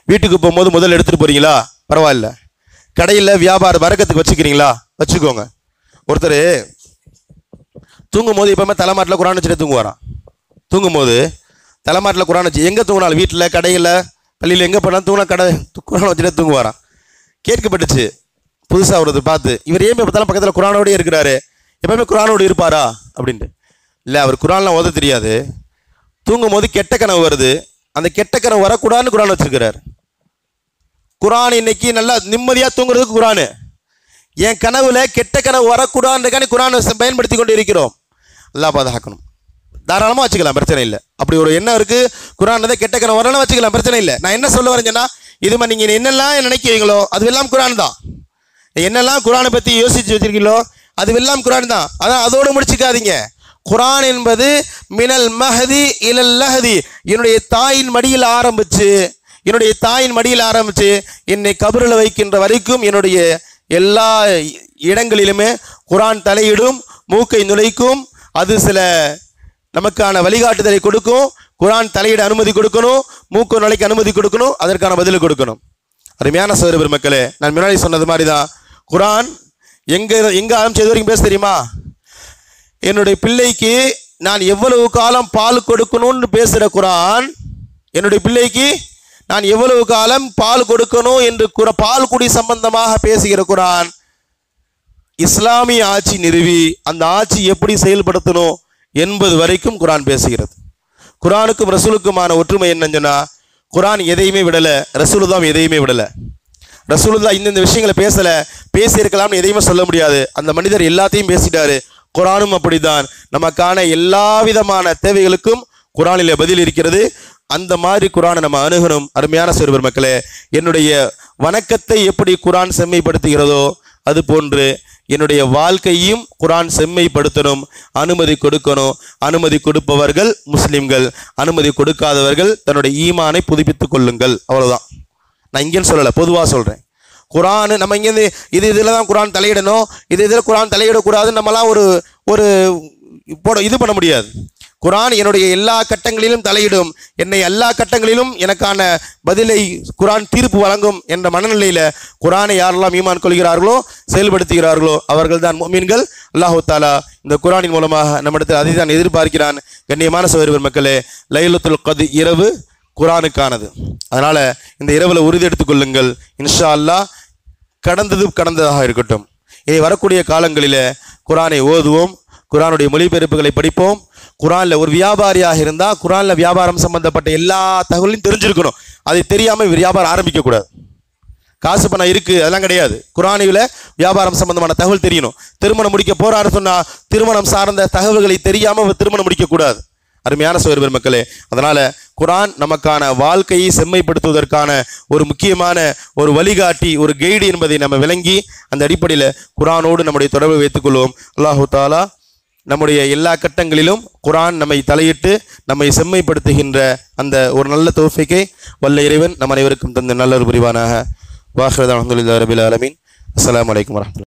வீட்டுக்கு போகும்போது முதல்ல எடுத்துட்டு போறீங்களா? பரவாயில்ல. கடையில் வியாபார வரக்கத்துக்கு வச்சுக்கிறீங்களா? வச்சுக்கோங்க. ஒருத்தர் தூங்கும் போது எப்பவுமே தலைமாட்டில் குர்ஆன் வச்சுட்டு தூங்குவாராம். தூங்கும் போது தலைமாட்டில் குர்ஆன் வச்சு எங்கே தூங்கினாலும், வீட்டில் கடையில் பள்ளியில் எங்கே போனாலும் தூங்கினா குர்ஆன் வச்சுட்டு தூங்குவாராம். கேட்கப்பட்டுச்சு புதுசாக ஒருத்தர் பார்த்து, இவர் ஏன் பார்த்தாலும் பக்கத்தில் குர்ஆனோடய இருக்கிறாரு, எப்பவுமே குர்ஆனோடு இருப்பாரா அப்படின்ட்டு. இல்லை, அவர் குர்ஆன்லாம் ஓத தெரியாது, தூங்கும் போது கெட்ட கனவு வருது, அந்த கெட்ட கனவு வரக்கூடாதுன்னு குர்ஆன் வச்சிருக்கிறார். குர்ஆன் இன்னைக்கு நல்லா நிம்மதியாக தூங்குறதுக்கு குர்ஆன், என் கனவுல கெட்ட கனவு வரக்கூடாதுக்கான குர்ஆனை பயன்படுத்தி கொண்டு இருக்கிறோம். அல்லாஹ் பாதுகாக்கணும். தாராளமாக வச்சுக்கலாம், பிரச்சனை இல்லை. அப்படி ஒரு எண்ணம் இருக்குது, குர்ஆன் கெட்ட கனவு வரணும் வச்சுக்கலாம், பிரச்சனை இல்லை. நான் என்ன சொல்ல வரேன்னா, இது மாதிரி நீங்கள் என்னெல்லாம் நினைக்கிறீங்களோ அதுவெல்லாம் குர்ஆன் தான். என்னெல்லாம் குர்ஆனை பற்றி யோசிச்சு வச்சிருக்கீங்களோ அதுவெல்லாம் குர்ஆன் தான். அதான் அதோடு முடிச்சுக்காதீங்க. குர்ஆன் என்பது மினல் மஹதி இலல் லஹதி, என்னுடைய தாயின் மடியில் ஆரம்பிச்சு என்னை கபரில் வைக்கின்ற வரைக்கும் என்னுடைய எல்லா இடங்களிலுமே குர்ஆன் தலையிடும், மூக்கை நுழைக்கும், அது சில நமக்கான வழிகாட்டுதலை கொடுக்கும். குர்ஆன் தலையிட அனுமதி கொடுக்கணும், மூக்கு நுழைக்க அனுமதி கொடுக்கணும், அதற்கான பதில் கொடுக்கணும். அருமையான சகோதர பெருமக்களே, நான் முன்னாடி சொன்னது மாதிரி தான் குர்ஆன் எங்க ஆரம்பிச்சது வரைக்கும் பேச தெரியுமா? என்னுடைய பிள்ளைக்கு நான் எவ்வளவு காலம் பால் கொடுக்கணும்னு பேசுகிற குர்ஆன், என்னுடைய பிள்ளைக்கு நான் எவ்வளவு காலம் பால் கொடுக்கணும் என்று பால் குடி சம்பந்தமாக பேசுகிற குர்ஆன், இஸ்லாமிய ஆட்சி நிறுவி அந்த ஆட்சி எப்படி செயல்படுத்தணும் என்பது வரைக்கும் குர்ஆன் பேசுகிறது. குர்ஆனுக்கும் ரசூலுக்குமான ஒற்றுமை என்னன்னா, குர்ஆன் எதையுமே விடலை, ரசூலுல்லாஹ் எதையுமே விடலை. ரசூலுல்லாஹ் இந்த விஷயங்களை பேசியிருக்கலாம்னு எதையுமே சொல்ல முடியாது. அந்த மனிதர் எல்லாத்தையும் பேசிட்டாரு. குர்ஆனும் அப்படித்தான். நமக்கான எல்லா விதமான தேவைகளுக்கும் குர்ஆனில் பதில் இருக்கிறது. அந்த மாதிரி குர்ஆனை நம்ம அணுகணும். அருமையான சகோதர மக்களே, என்னுடைய வணக்கத்தை எப்படி குர்ஆன் செம்மைப்படுத்துகிறதோ அது போன்று என்னுடைய வாழ்க்கையும் குர்ஆன் செம்மைப்படுத்தணும், அனுமதி கொடுக்கணும். அனுமதி கொடுப்பவர்கள் முஸ்லிம்கள், அனுமதி கொடுக்காதவர்கள் தன்னுடைய ஈமானை புதுப்பித்துக் கொள்ளுங்கள். அவ்வளவுதான். நான் இங்கேன்னு சொல்லலை, பொதுவாக சொல்கிறேன். குர்ஆன் நம்ம இங்கேருந்து இதில் தான் குர்ஆன் தலையிடணும், இதில் குர்ஆன் தலையிடக்கூடாதுன்னு நம்மளாம் இது பண்ண முடியாது. குர்ஆன் என்னுடைய எல்லா கட்டங்களிலும் தலையிடும், என்னை எல்லா கட்டங்களிலும் எனக்கான பதிலை குர்ஆன் தீர்ப்பு வழங்கும் என்ற மனநிலையில் குர்ஆனை யாரெல்லாம் ஈமான் கொள்கிறார்களோ செயல்படுத்துகிறார்களோ அவர்கள் தான் முஃமின்கள். அல்லாஹ் தஆலா இந்த குர்ஆனின் மூலமாக நம்மிடத்தில் அதை தான் எதிர்பார்க்கிறான். கண்ணியமான சகோதர மக்களே, லைலத்துல் கத்ர் இரவு குர்ஆனுக்கானது. அதனால் இந்த இரவில் உறுதி எடுத்துக் கொள்ளுங்கள். இன்ஷா அல்லாஹ் கடந்ததாக இருக்கட்டும், இனி வரக்கூடிய காலங்களில் குர்ஆனை ஓதுவோம், குர்ஆனுடைய மொழிபெயர்ப்புகளை படிப்போம். குர்ஆனில் ஒரு வியாபாரியாக இருந்தால் குர்ஆனில் வியாபாரம் சம்பந்தப்பட்ட எல்லா தகவலையும் தெரிஞ்சிருக்கணும். அதை தெரியாமல் வியாபாரம் ஆரம்பிக்கக்கூடாது. காசு பணம் இருக்குது அதெல்லாம் கிடையாது. குர்ஆனில் வியாபாரம் சம்பந்தமான தகவல் தெரியணும். திருமணம் முடிக்க போறாரு சொன்னால் திருமணம் சார்ந்த தகவல்களை தெரியாமல் திருமணம் முடிக்கக்கூடாது. அருமையான சகோதர மக்களே, அதனால் குர்ஆன் நமக்கான வாழ்க்கையை செம்மைப்படுத்துவதற்கான ஒரு முக்கியமான ஒரு வழிகாட்டி, ஒரு கைடு என்பதை நம்ம விளங்கி அந்த அடிப்படையில் குர்ஆனோடு நம்முடைய தொடர்பை வைத்துக்கொள்வோம். அல்லாஹு தஆலா நம்முடைய எல்லா கட்டங்களிலும் குர்ஆன் நம்மை தலையிட்டு நம்மை செம்மைப்படுத்துகின்ற அந்த ஒரு நல்ல தௌஃபீக்கை வல்ல இறைவன் நம் அனைவருக்கும் தந்த நல்ல ஒரு புரிவானாக. வாஹிரு தஅவானா அல்ஹம்துலில்லாஹி ரப்பில் ஆலமீன். அஸ்ஸலாமு அலைக்கும் வரஹ்மத்துல்லாஹி.